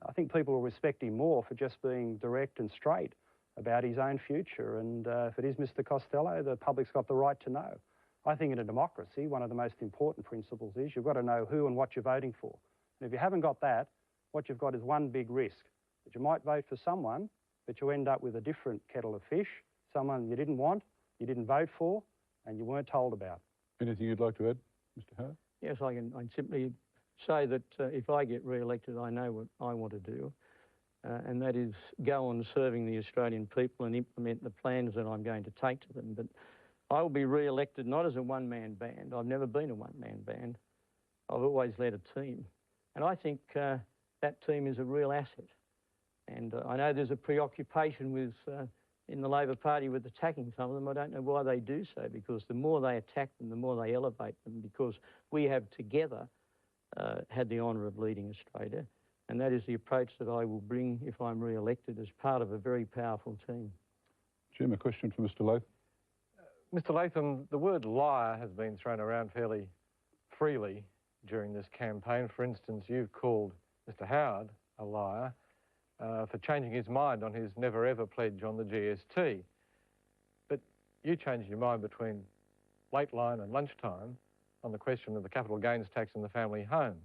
I think people will respect him more for just being direct and straight about his own future. And if it is Mr. Costello, the public's got the right to know. I think in a democracy, one of the most important principles is you've got to know who and what you're voting for. And if you haven't got that, what you've got is one big risk, that you might vote for someone, but you end up with a different kettle of fish, someone you didn't want, you didn't vote for, and you weren't told about. Anything you'd like to add, Mr. Howard? Yes, I can simply say that if I get re-elected, I know what I want to do, and that is go on serving the Australian people and implement the plans that I'm going to take to them. But I will be re-elected not as a one-man band. I've never been a one-man band. I've always led a team. And I think that team is a real asset. And I know there's a preoccupation with, in the Labor Party with attacking some of them. I don't know why they do so, because the more they attack them, the more they elevate them, because we have together had the honour of leading Australia. And that is the approach that I will bring if I'm re-elected as part of a very powerful team. Jim, a question for Mr. Latham. Mr. Latham, the word liar has been thrown around fairly freely during this campaign. For instance, you've called Mr. Howard a liar for changing his mind on his never-ever pledge on the GST. But you changed your mind between late line and lunchtime on the question of the capital gains tax in the family home.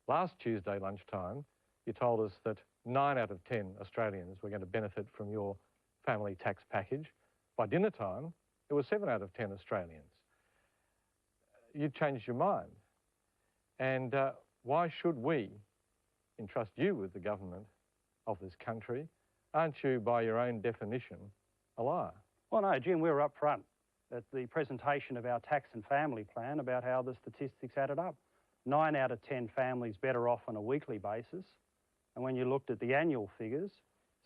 Last Tuesday lunchtime, you told us that 9 out of 10 Australians were going to benefit from your family tax package. By dinner time, it was 7 out of 10 Australians. You changed your mind. And why should we entrust you with the government of this country? Aren't you, by your own definition, a liar? Well, no, Jim, we were up front at the presentation of our tax and family plan about how the statistics added up. 9 out of 10 families better off on a weekly basis. And when you looked at the annual figures,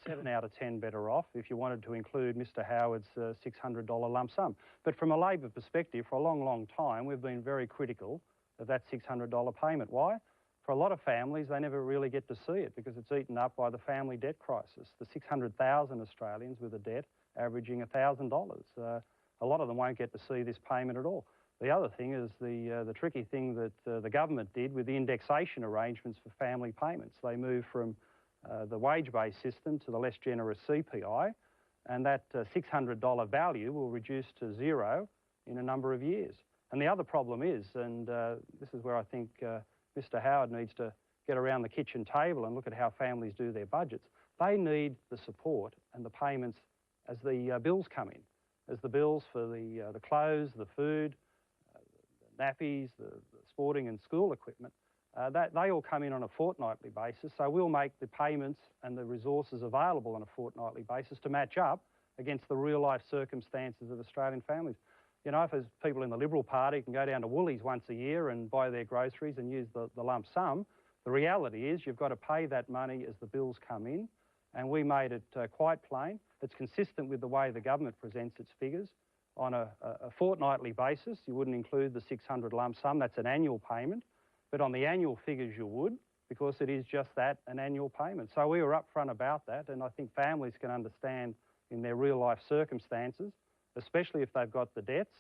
7 out of 10 better off if you wanted to include Mr Howard's $600 lump sum. But from a Labor perspective, for a long, long time, we've been very critical of that $600 payment. Why? For a lot of families, they never really get to see it because it's eaten up by the family debt crisis. The 600,000 Australians with a debt averaging $1,000. A lot of them won't get to see this payment at all. The other thing is the tricky thing that the government did with the indexation arrangements for family payments. They moved from the wage-based system to the less generous CPI, and that $600 value will reduce to zero in a number of years. And the other problem is, and this is where I think Mr Howard needs to get around the kitchen table and look at how families do their budgets. They need the support and the payments as the bills come in, as the bills for the clothes, the food, the nappies, the sporting and school equipment, that they all come in on a fortnightly basis. So we'll make the payments and the resources available on a fortnightly basis to match up against the real life circumstances of Australian families. You know, if there's people in the Liberal Party can go down to Woolies once a year and buy their groceries and use the lump sum, the reality is you've got to pay that money as the bills come in. And we made it quite plain. It's consistent with the way the government presents its figures. On a fortnightly basis, you wouldn't include the 600 lump sum. That's an annual payment. But on the annual figures, you would, because it is just that, an annual payment. So we were upfront about that, and I think families can understand in their real life circumstances, especially if they've got the debts,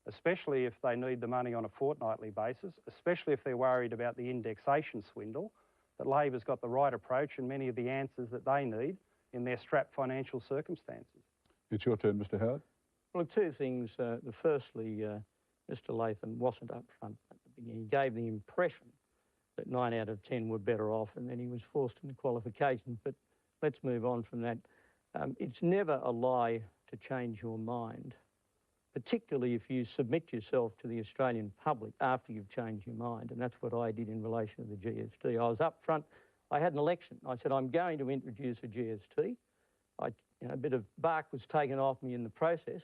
especially if they need the money on a fortnightly basis, especially if they're worried about the indexation swindle, that Labor's got the right approach and many of the answers that they need in their strapped financial circumstances. It's your turn, Mr Howard. Well, two things. Firstly, Mr Latham wasn't upfront at the beginning. He gave the impression that 9 out of 10 were better off, and then he was forced into qualifications. But let's move on from that. It's never a lie to change your mind, particularly if you submit yourself to the Australian public after you've changed your mind, and that's what I did in relation to the GST. I was upfront. I had an election. I said, I'm going to introduce a GST. A bit of bark was taken off me in the process,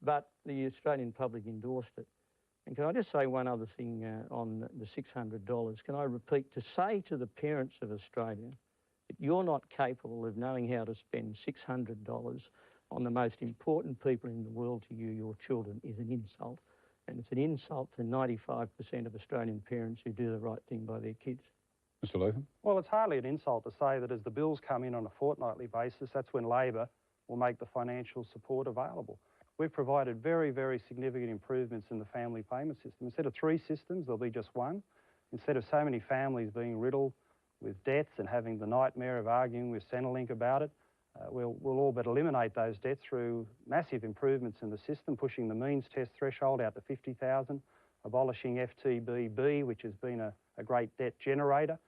but the Australian public endorsed it. And can I just say one other thing on the $600? Can I repeat, to say to the parents of Australia that you're not capable of knowing how to spend $600 on the most important people in the world to you, your children, is an insult. And it's an insult to 95% of Australian parents who do the right thing by their kids. Mr Latham? Well, it's hardly an insult to say that as the bills come in on a fortnightly basis, that's when Labor will make the financial support available. We've provided very, very significant improvements in the family payment system. Instead of 3 systems, there'll be just one. Instead of so many families being riddled with debts and having the nightmare of arguing with Centrelink about it, we'll all but eliminate those debts through massive improvements in the system, pushing the means test threshold out to 50,000, abolishing FTBB, which has been a great debt generator.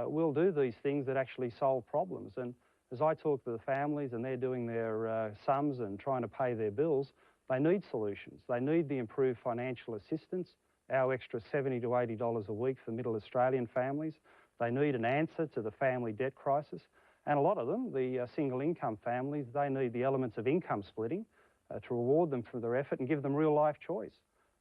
We'll do these things that actually solve problems. And as I talk to the families and they're doing their sums and trying to pay their bills, they need solutions. They need the improved financial assistance, our extra $70 to $80 a week for middle Australian families. They need an answer to the family debt crisis. And a lot of them, the single income families, they need the elements of income splitting to reward them for their effort and give them real life choice.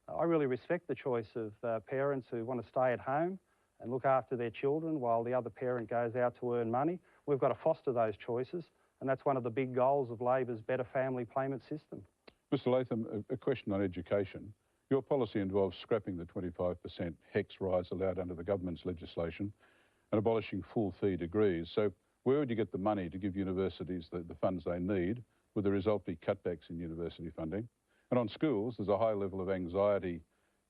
I really respect the choice of parents who want to stay at home and look after their children while the other parent goes out to earn money. We've got to foster those choices, and that's one of the big goals of Labor's better family payment system. Mr Latham, a question on education. Your policy involves scrapping the 25% HEX rise allowed under the government's legislation and abolishing full fee degrees. So where would you get the money to give universities the funds they need? Would the result be cutbacks in university funding? And on schools, there's a high level of anxiety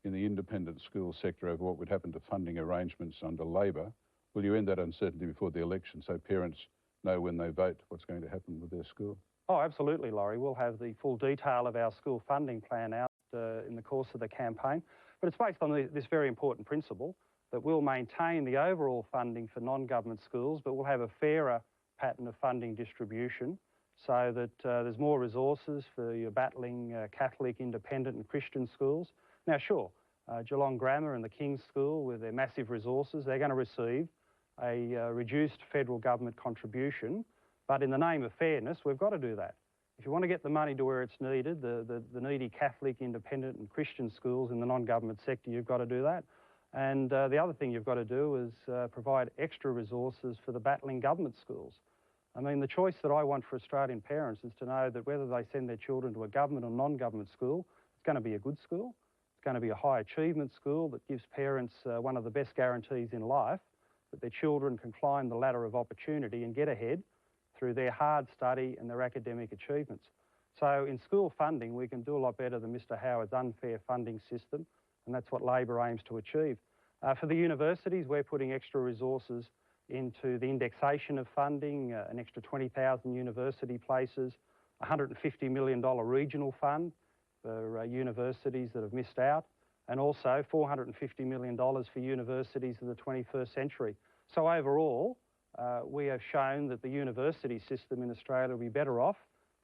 in the independent school sector over what would happen to funding arrangements under Labor. Will you end that uncertainty before the election so parents know when they vote what's going to happen with their school? Oh, absolutely, Laurie. We'll have the full detail of our school funding plan out in the course of the campaign. But it's based on this very important principle that we'll maintain the overall funding for non-government schools, but we'll have a fairer pattern of funding distribution so that there's more resources for your battling Catholic, independent and Christian schools. Now, sure, Geelong Grammar and the King's School, with their massive resources, they're going to receive a reduced federal government contribution, but in the name of fairness, we've got to do that. If you want to get the money to where it's needed, the needy Catholic, independent and Christian schools in the non-government sector, you've got to do that. And the other thing you've got to do is provide extra resources for the battling government schools. I mean, the choice that I want for Australian parents is to know that whether they send their children to a government or non-government school, it's going to be a good school. It's going to be a high achievement school that gives parents one of the best guarantees in life that their children can climb the ladder of opportunity and get ahead through their hard study and their academic achievements. So in school funding, we can do a lot better than Mr Howard's unfair funding system, and that's what Labor aims to achieve. For the universities, we're putting extra resources into the indexation of funding, an extra 20,000 university places, a $150 million regional fund for universities that have missed out, and also $450 million for universities of the 21st century. So overall, we have shown that the university system in Australia will be better off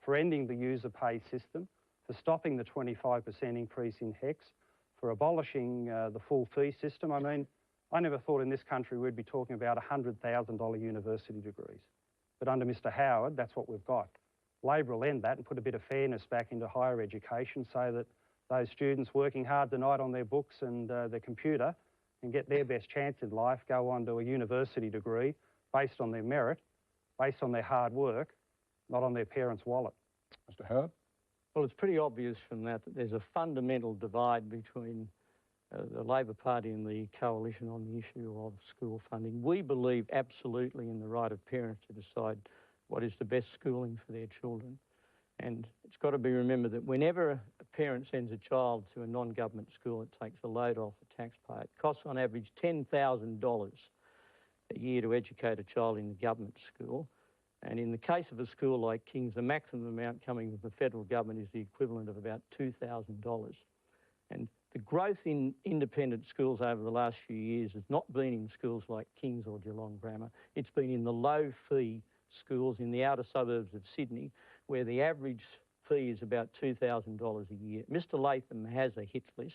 for ending the user pay system, for stopping the 25% increase in HECS, for abolishing the full fee system. I mean, I never thought in this country we'd be talking about $100,000 university degrees. But under Mr Howard, that's what we've got. Labor will end that and put a bit of fairness back into higher education so that those students working hard tonight on their books and their computer can get their best chance in life, go on to a university degree based on their merit, based on their hard work, not on their parents' wallet. Mr Howard? Well, it's pretty obvious from that there's a fundamental divide between the Labor Party and the coalition on the issue of school funding. We believe absolutely in the right of parents to decide what is the best schooling for their children. And it's got to be remembered that whenever a parent sends a child to a non-government school, it takes a load off the taxpayer. It costs on average $10,000 a year to educate a child in the government school. And in the case of a school like King's, the maximum amount coming from the federal government is the equivalent of about $2,000. And the growth in independent schools over the last few years has not been in schools like King's or Geelong Grammar. It's been in the low-fee schools in the outer suburbs of Sydney, where the average fee is about $2,000 a year. Mr Latham has a hit list,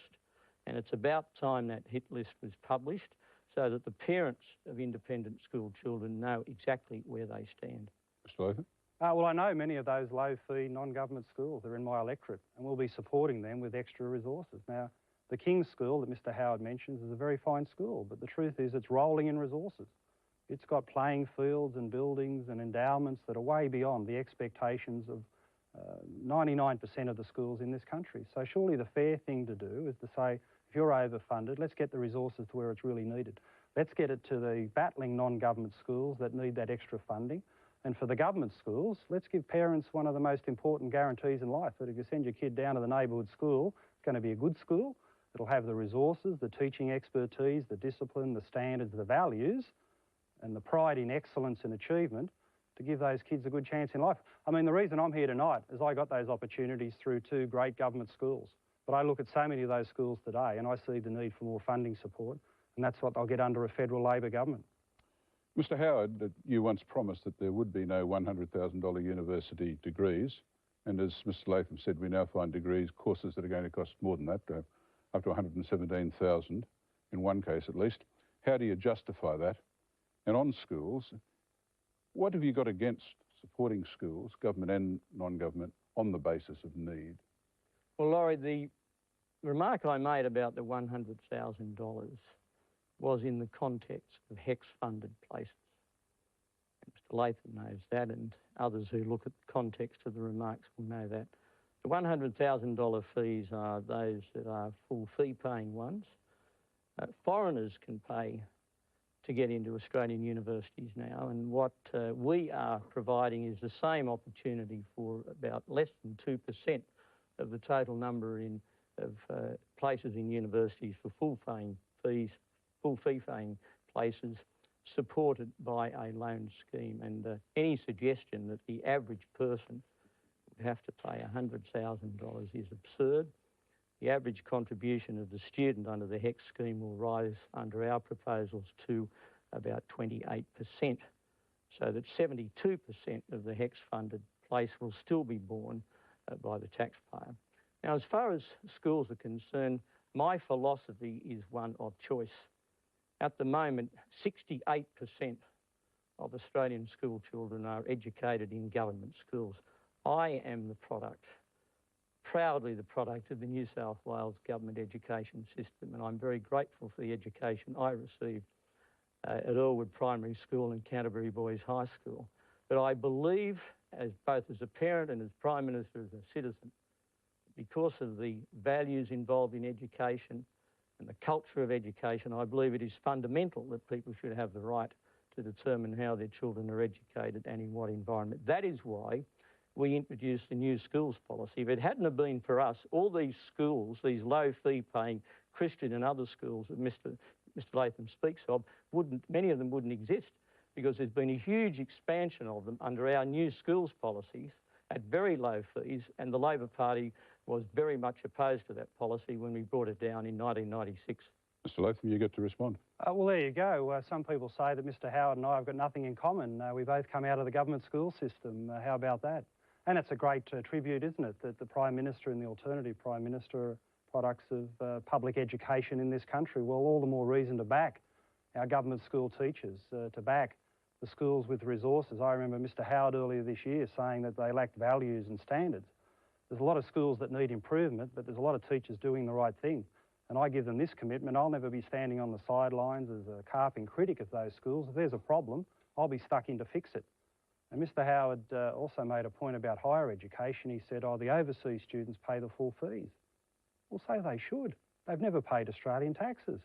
and it's about time that hit list was published so that the parents of independent school children know exactly where they stand. Mr Latham? Well, I know many of those low-fee non-government schools. They're in my electorate, and we'll be supporting them with extra resources. Now, the King's School that Mr Howard mentions is a very fine school, but the truth is it's rolling in resources. It's got playing fields and buildings and endowments that are way beyond the expectations of 99% of the schools in this country. So surely the fair thing to do is to say, if you're overfunded, let's get the resources to where it's really needed. Let's get it to the battling non-government schools that need that extra funding. And for the government schools, let's give parents one of the most important guarantees in life, that if you send your kid down to the neighbourhood school, it's going to be a good school. It'll have the resources, the teaching expertise, the discipline, the standards, the values, and the pride in excellence and achievement to give those kids a good chance in life. I mean, the reason I'm here tonight is I got those opportunities through two great government schools. But I look at so many of those schools today and I see the need for more funding support, and that's what I'll get under a federal Labor government. Mr Howard, you once promised that there would be no $100,000 university degrees, and as Mr Latham said, we now find degrees, courses that are going to cost more than that, up to $117,000 in one case at least. How do you justify that? And on schools, what have you got against supporting schools, government and non-government, on the basis of need? Well, Laurie, the remark I made about the $100,000 was in the context of HECS-funded places. And Mr Latham knows that, and others who look at the context of the remarks will know that. The $100,000 fees are those that are full fee-paying ones. Foreigners can pay to get into Australian universities now, and what we are providing is the same opportunity for about less than 2% of the total number of places in universities for full fee-paying places supported by a loan scheme. And any suggestion that the average person would have to pay $100,000 is absurd. The average contribution of the student under the HECS scheme will rise under our proposals to about 28%, so that 72% of the HECS-funded place will still be borne by the taxpayer. Now, as far as schools are concerned, my philosophy is one of choice. At the moment, 68% of Australian school children are educated in government schools. I am the product, proudly the product of the New South Wales government education system, and I'm very grateful for the education I received at Earlwood Primary School and Canterbury Boys High School. But I believe, both as a parent and as Prime Minister, as a citizen, because of the values involved in education and the culture of education, I believe it is fundamental that people should have the right to determine how their children are educated and in what environment. That is why we introduced the new schools policy. If it hadn't have been for us, all these schools, these low fee paying Christian and other schools that Mr. Latham speaks of, many of them wouldn't exist, because there's been a huge expansion of them under our new schools policies at very low fees, and the Labor Party was very much opposed to that policy when we brought it down in 1996. Mr. Latham, you get to respond. Well, there you go. Some people say that Mr. Howard and I have got nothing in common. We both come out of the government school system. How about that? And it's a great tribute, isn't it, that the Prime Minister and the alternative Prime Minister are products of public education in this country. Well, all the more reason to back our government school teachers, to back the schools with resources. I remember Mr. Howard earlier this year saying that they lacked values and standards. There's a lot of schools that need improvement, but there's a lot of teachers doing the right thing. And I give them this commitment: I'll never be standing on the sidelines as a carping critic of those schools. If there's a problem, I'll be stuck in to fix it. And Mr. Howard also made a point about higher education. He said, oh, the overseas students pay the full fees. Well, so they should. They've never paid Australian taxes.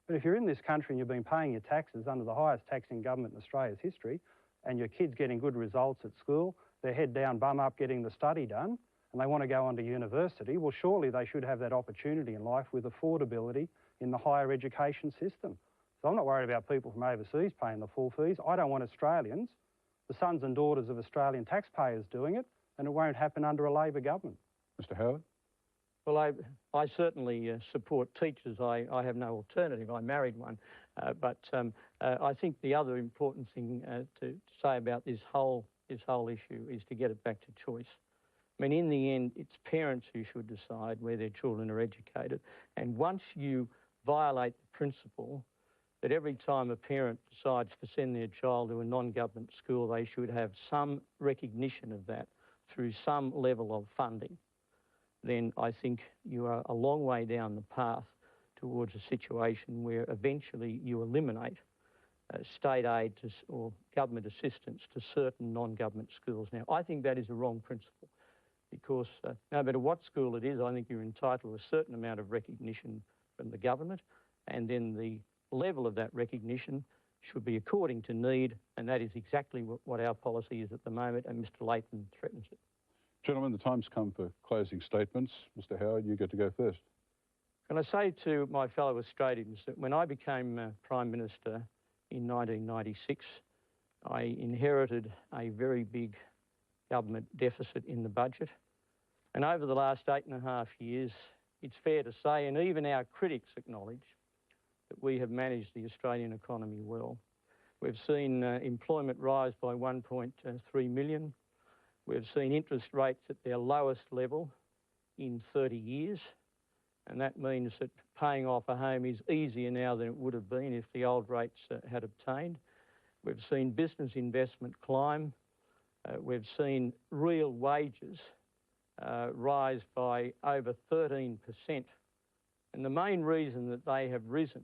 But if you're in this country and you've been paying your taxes under the highest taxing government in Australia's history, and your kid's getting good results at school, they're head down, bum up, getting the study done, and they want to go on to university, well, surely they should have that opportunity in life with affordability in the higher education system. So I'm not worried about people from overseas paying the full fees. I don't want Australians, the sons and daughters of Australian taxpayers, doing it, and it won't happen under a Labor government. Mr. Howard? Well, I certainly support teachers. I have no alternative. I married one. But I think the other important thing to say about this whole issue is to get it back to choice. I mean, in the end, it's parents who should decide where their children are educated. And once you violate the principle that every time a parent decides to send their child to a non-government school, they should have some recognition of that through some level of funding, then I think you are a long way down the path towards a situation where eventually you eliminate state aid or government assistance to certain non-government schools. Now, I think that is a wrong principle, because no matter what school it is, I think you're entitled to a certain amount of recognition from the government, and then the level of that recognition should be according to need, and that is exactly what our policy is at the moment, and Mr. Latham threatens it. Gentlemen, the time's come for closing statements. Mr. Howard, you get to go first. Can I say to my fellow Australians that when I became Prime Minister in 1996, I inherited a very big government deficit in the budget. And over the last 8.5 years, it's fair to say, and even our critics acknowledge, that we have managed the Australian economy well. We've seen employment rise by 1.3 million. We've seen interest rates at their lowest level in 30 years. And that means that paying off a home is easier now than it would have been if the old rates had obtained. We've seen business investment climb. We've seen real wages rise by over 13%. And the main reason that they have risen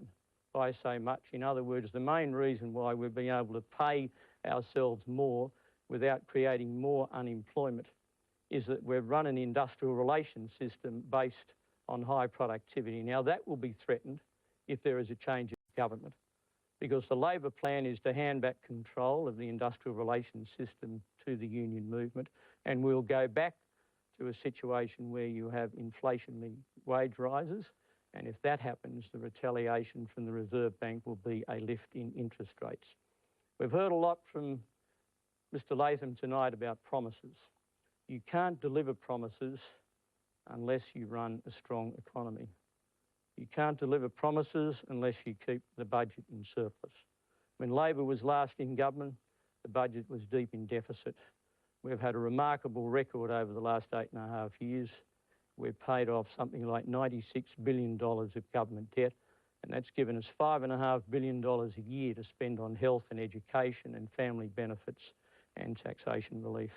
by so much, in other words, the main reason why we've been able to pay ourselves more without creating more unemployment, is that we've run an industrial relations system based on high productivity. Now, that will be threatened if there is a change in government, because the Labor plan is to hand back control of the industrial relations system to the union movement, and we'll go back to a situation where you have inflationary wage rises, and if that happens, the retaliation from the Reserve Bank will be a lift in interest rates. We've heard a lot from Mr. Latham tonight about promises. You can't deliver promises unless you run a strong economy. You can't deliver promises unless you keep the budget in surplus. When Labor was last in government, the budget was deep in deficit. We've had a remarkable record over the last 8.5 years. We've paid off something like $96 billion of government debt, and that's given us $5.5 billion a year to spend on health and education and family benefits and taxation relief.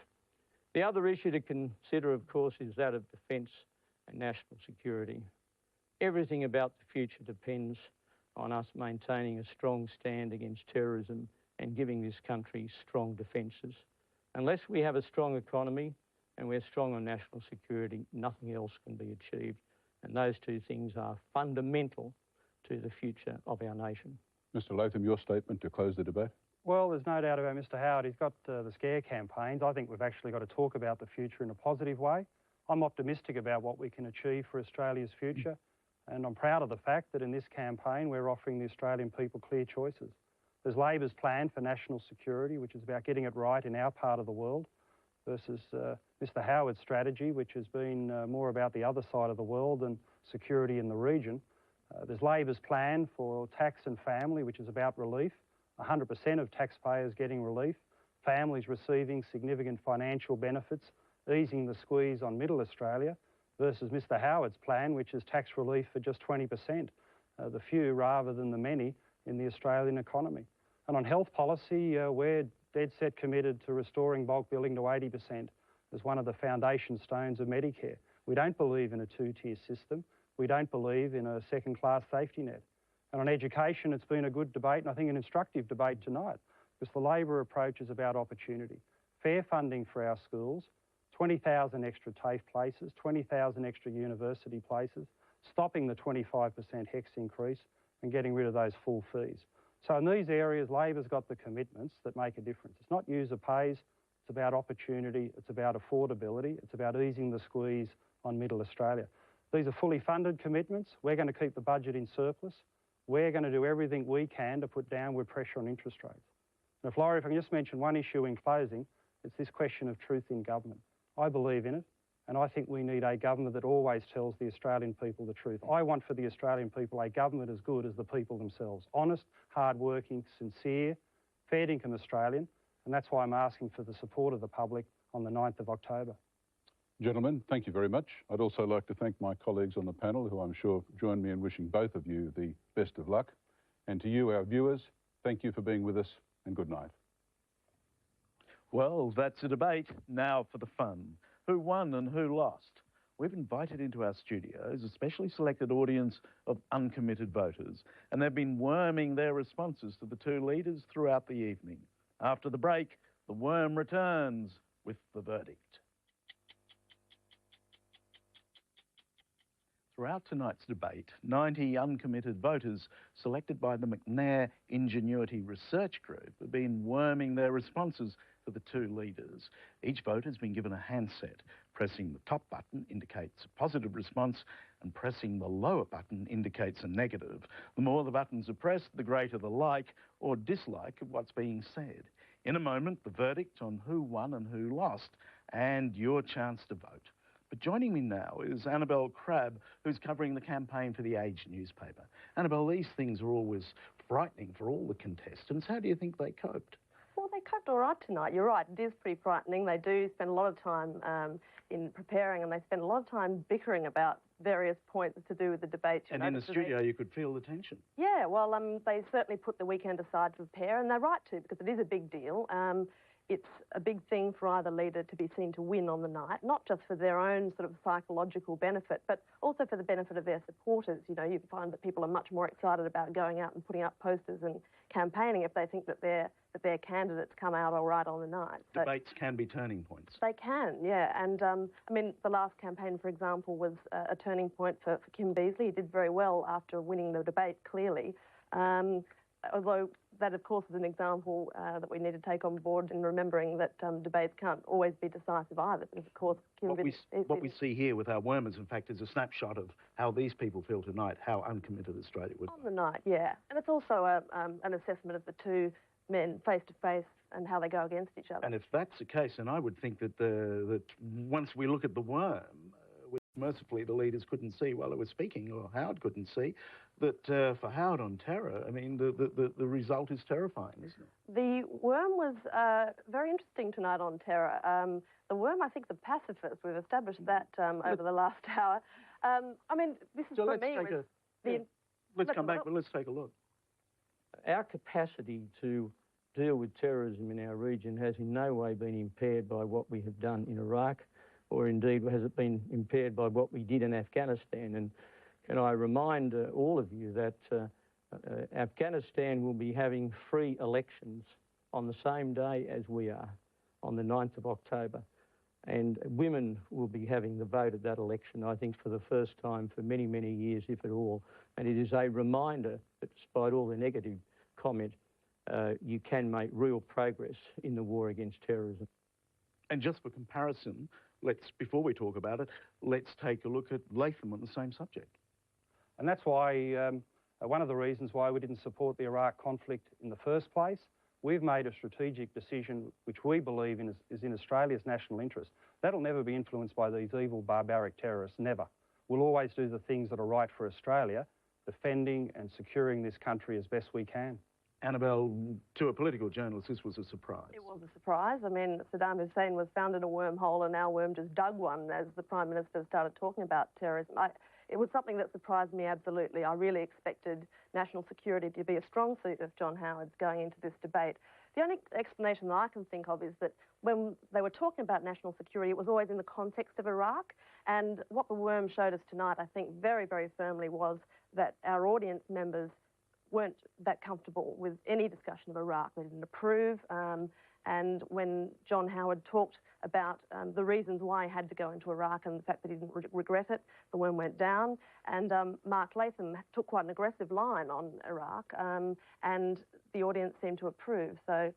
The other issue to consider, of course, is that of defence and national security. Everything about the future depends on us maintaining a strong stand against terrorism and giving this country strong defences. Unless we have a strong economy and we're strong on national security, nothing else can be achieved. And those two things are fundamental to the future of our nation. Mr. Latham, your statement to close the debate. Well, there's no doubt about Mr. Howard. He's got the scare campaigns. I think we've actually got to talk about the future in a positive way. I'm optimistic about what we can achieve for Australia's future. And I'm proud of the fact that in this campaign, we're offering the Australian people clear choices. There's Labor's plan for national security, which is about getting it right in our part of the world, versus Mr. Howard's strategy, which has been more about the other side of the world and security in the region. There's Labor's plan for tax and family, which is about relief. 100% of taxpayers getting relief, families receiving significant financial benefits, easing the squeeze on middle Australia, versus Mr. Howard's plan, which is tax relief for just 20%, the few rather than the many in the Australian economy. And on health policy, we're dead set committed to restoring bulk billing to 80% as one of the foundation stones of Medicare. We don't believe in a two-tier system. We don't believe in a second-class safety net. And on education, it's been a good debate, and I think an instructive debate tonight, because the Labor approach is about opportunity. Fair funding for our schools, 20,000 extra TAFE places, 20,000 extra university places, stopping the 25% HEX increase and getting rid of those full fees. So in these areas, Labor's got the commitments that make a difference. It's not user pays, it's about opportunity, it's about affordability, it's about easing the squeeze on middle Australia. These are fully funded commitments. We're going to keep the budget in surplus. We're going to do everything we can to put downward pressure on interest rates. And if Laurie, if I can just mention one issue in closing, it's this question of truth in government. I believe in it, and I think we need a government that always tells the Australian people the truth. I want for the Australian people a government as good as the people themselves. Honest, hard-working, sincere, fair income Australian, and that's why I'm asking for the support of the public on the 9th of October. Gentlemen, thank you very much. I'd also like to thank my colleagues on the panel, who I'm sure join me in wishing both of you the best of luck. And to you, our viewers, thank you for being with us, and good night. Well, that's a debate. Now for the fun. Who won and who lost? We've invited into our studios a specially selected audience of uncommitted voters, and they've been worming their responses to the two leaders throughout the evening. After the break, the worm returns with the verdict. Throughout tonight's debate, 90 uncommitted voters selected by the McNair Ingenuity Research Group have been worming their responses to the two leaders. Each vote has been given a handset. Pressing the top button indicates a positive response, and pressing the lower button indicates a negative. The more the buttons are pressed, the greater the like or dislike of what's being said. In a moment, the verdict on who won and who lost, and your chance to vote. But joining me now is Annabelle Crabb, who's covering the campaign for the Age newspaper. Annabelle, these things are always frightening for all the contestants. How do you think they coped? Well, they coped all right tonight. You're right, it is pretty frightening. They do spend a lot of time in preparing, and they spend a lot of time bickering about various points to do with the debate. And in the studio, you could feel the tension. Yeah, well, they certainly put the weekend aside to prepare, and they're right to, because it is a big deal. It's a big thing for either leader to be seen to win on the night, not just for their own sort of psychological benefit, but also for the benefit of their supporters. You know, you find that people are much more excited about going out and putting up posters and campaigning if they think that their candidates come out all right on the night. Debates can be turning points. They can, yeah. And, I mean, the last campaign, for example, was a turning point for Kim Beazley. He did very well after winning the debate, clearly. Although that, of course, is an example that we need to take on board in remembering that debates can't always be decisive either. Because, of course, what we see here with our wormers, in fact, is a snapshot of how these people feel tonight, how uncommitted Australia would be. On the night, yeah. And it's also an assessment of the two men face to face and how they go against each other. And if that's the case, then I would think that that once we look at the worm, which mercifully the leaders couldn't see while they were speaking, or Howard couldn't see, for Howard on terror, I mean, the result is terrifying, isn't it? The worm was very interesting tonight on terror. The worm, I think the pacifist, we've established that over the last hour. I mean, this is so for me... Let's come back, but let's take a look. Our capacity to deal with terrorism in our region has in no way been impaired by what we have done in Iraq, or indeed has it been impaired by what we did in Afghanistan. And can I remind all of you that Afghanistan will be having free elections on the same day as we are, on the 9th of October. And women will be having the vote at that election, I think, for the first time for many, many years, if at all. And it is a reminder that despite all the negative comment, you can make real progress in the war against terrorism. And just for comparison, before we talk about it, let's take a look at Latham on the same subject. And that's why, one of the reasons why we didn't support the Iraq conflict in the first place. We've made a strategic decision which we believe is in Australia's national interest. That'll never be influenced by these evil, barbaric terrorists, never. We'll always do the things that are right for Australia, defending and securing this country as best we can. Annabelle, to a political journalist, this was a surprise. It was a surprise. I mean, Saddam Hussein was found in a wormhole and our worm just dug one as the Prime Minister started talking about terrorism. It was something that surprised me absolutely. I really expected national security to be a strong suit of John Howard's going into this debate. The only explanation that I can think of is that when they were talking about national security, it was always in the context of Iraq. And what the worm showed us tonight, I think, very, very firmly was that our audience members weren't that comfortable with any discussion of Iraq. They didn't approve. And when John Howard talked about the reasons why he had to go into Iraq and the fact that he didn't regret it, the worm went down. And Mark Latham took quite an aggressive line on Iraq, and the audience seemed to approve. So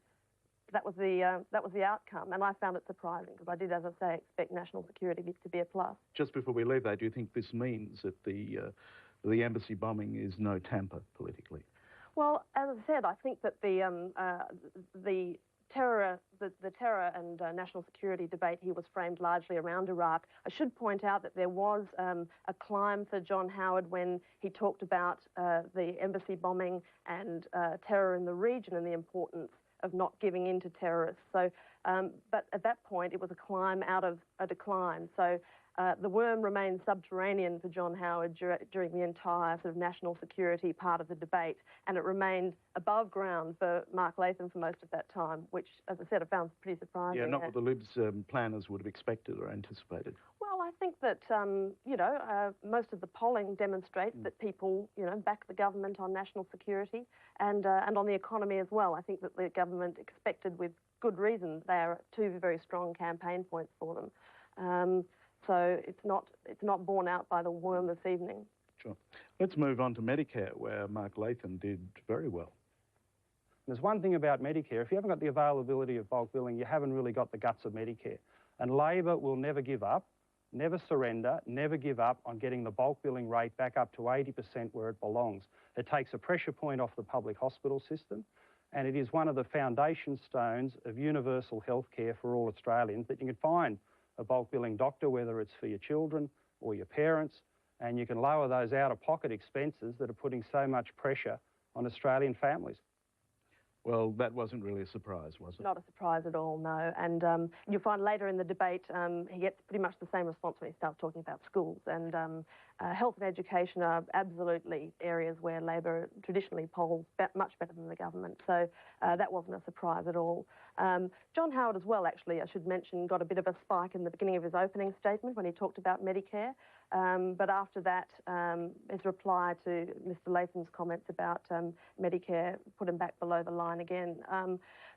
that was the outcome, and I found it surprising because I did, as I say, expect national security to be a plus. Just before we leave, though, do you think this means that the embassy bombing is no tamper politically? Well, as I said, I think that the terror and national security debate here was framed largely around Iraq. I should point out that there was a climb for John Howard when he talked about the embassy bombing and terror in the region and the importance of not giving in to terrorists. So, but at that point, it was a climb out of a decline. So the worm remained subterranean for John Howard during the entire sort of national security part of the debate, and it remained above ground for Mark Latham for most of that time, which, as I said, I found pretty surprising. Yeah, not what the Libs planners would have expected or anticipated. Well, I think that, you know, most of the polling demonstrates that people, you know, back the government on national security and on the economy as well. I think that the government expected, with good reason, they are two very strong campaign points for them. So it's not borne out by the worm this evening. Sure. Let's move on to Medicare, where Mark Latham did very well. There's one thing about Medicare. If you haven't got the availability of bulk billing, you haven't really got the guts of Medicare. And Labor will never give up, never surrender, never give up on getting the bulk billing rate back up to 80% where it belongs. It takes a pressure point off the public hospital system, and it is one of the foundation stones of universal health care for all Australians, that you can find a bulk billing doctor, whether it's for your children or your parents, and you can lower those out-of-pocket expenses that are putting so much pressure on Australian families. Well, that wasn't really a surprise, was it? Not a surprise at all, no. And you'll find later in the debate he gets pretty much the same response when he starts talking about schools. And health and education are absolutely areas where Labor traditionally polls much better than the government. So that wasn't a surprise at all. John Howard as well, actually, I should mention, got a bit of a spike in the beginning of his opening statement when he talked about Medicare. But after that, his reply to Mr. Latham's comments about Medicare put him back below the line again.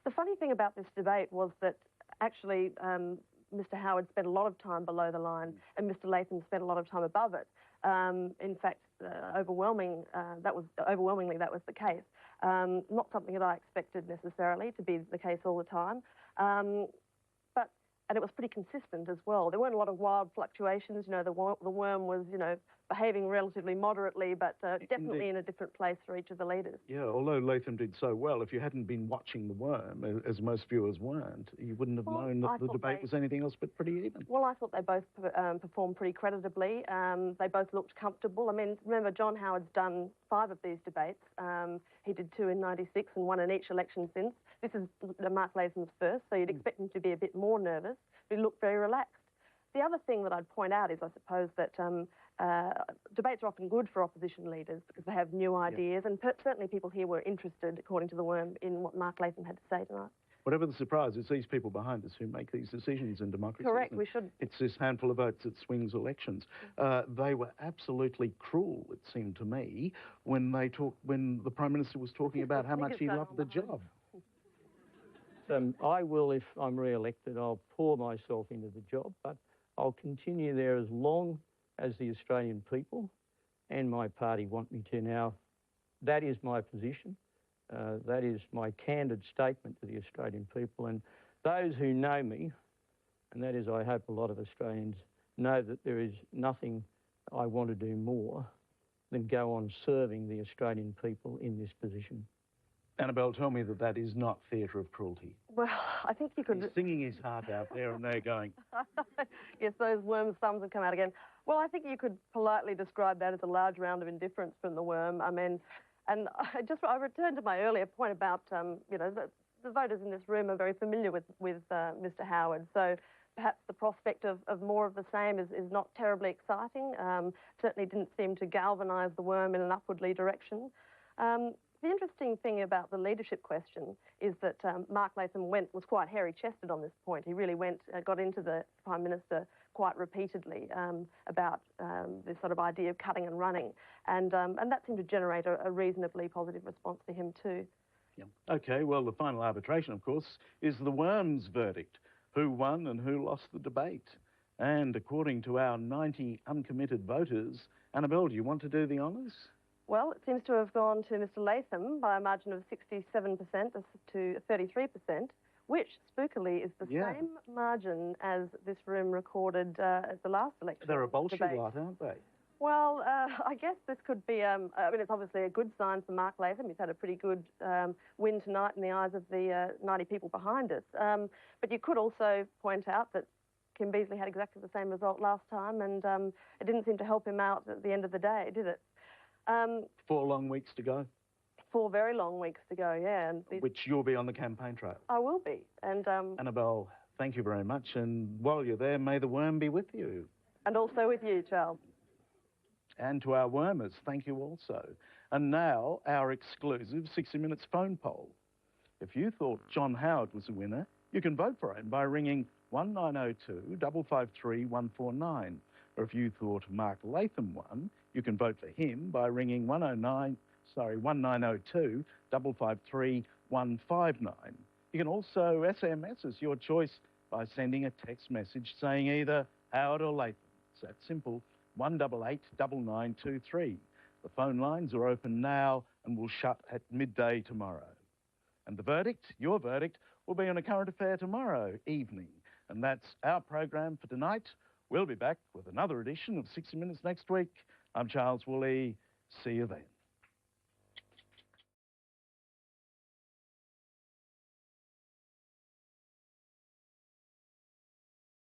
The funny thing about this debate was that actually Mr. Howard spent a lot of time below the line and Mr. Latham spent a lot of time above it. In fact, overwhelmingly that was the case. Not something that I expected necessarily to be the case all the time. And it was pretty consistent as well. There weren't a lot of wild fluctuations. You know, the worm was, you know, behaving relatively moderately, but definitely in a different place for each of the leaders. Yeah, although Latham did so well, if you hadn't been watching The Worm, as most viewers weren't, you wouldn't have known that the debate was anything else but pretty even. Well, I thought they both performed pretty creditably. They both looked comfortable. I mean, remember, John Howard's done 5 of these debates. He did 2 in '96 and 1 in each election since. This is Mark Latham's first, so you'd expect him to be a bit more nervous, but he looked very relaxed. The other thing that I'd point out is, I suppose, that debates are often good for opposition leaders because they have new ideas, and certainly people here were interested, according to The Worm, in what Mark Latham had to say tonight. Whatever the surprise, it's these people behind us who make these decisions in democracy. Correct, we should. It's this handful of votes that swings elections. They were absolutely cruel, it seemed to me, when the Prime Minister was talking about how much he loved the job. I will, if I'm re-elected, I'll pour myself into the job, but I'll continue there as long as the Australian people and my party want me to. Now, that is my position. That is my candid statement to the Australian people. And those who know me, and that is, I hope, a lot of Australians, know that there is nothing I want to do more than go on serving the Australian people in this position. Annabelle, tell me that that is not theatre of cruelty. Well, I think you could... He's singing his heart out there and they're going... Yes, those Worm's thumbs have come out again. Well, I think you could politely describe that as a large round of indifference from the Worm. I mean, and I return to my earlier point about, you know, the voters in this room are very familiar with Mr. Howard, so perhaps the prospect of more of the same is not terribly exciting. Certainly didn't seem to galvanise the Worm in an upwardly direction. The interesting thing about the leadership question is that Mark Latham was quite hairy-chested on this point. He really got into the Prime Minister quite repeatedly about this sort of idea of cutting and running, and that seemed to generate a reasonably positive response to him too. Yeah. OK, well, the final arbitration, of course, is the Worm's verdict. Who won and who lost the debate? And according to our 90 uncommitted voters, Annabelle, do you want to do the honours? Well, it seems to have gone to Mr. Latham by a margin of 67% to 33%, which, spookily, is the same margin as this room recorded at the last election. They're a bolshy lot, aren't they? Well, I guess this could be, I mean, it's obviously a good sign for Mark Latham. He's had a pretty good win tonight in the eyes of the 90 people behind us. But you could also point out that Kim Beazley had exactly the same result last time, and it didn't seem to help him out at the end of the day, did it? 4 long weeks to go. 4 very long weeks to go, yeah. And which you'll be on the campaign trail. I will be. And Annabelle, thank you very much. And while you're there, may the Worm be with you. And also with you, Charles. And to our Wormers, thank you also. And now, our exclusive 60 Minutes phone poll. If you thought John Howard was a winner, you can vote for him by ringing 1902 553 149. Or if you thought Mark Latham won, you can vote for him by ringing 1902 553 159. You can also SMS us your choice by sending a text message saying either Howard or Latham. It's that simple, 188 9923. The phone lines are open now and will shut at midday tomorrow. And the verdict, your verdict, will be on a current affair tomorrow evening. And that's our program for tonight. We'll be back with another edition of 60 Minutes next week. I'm Charles Woolley. See you then.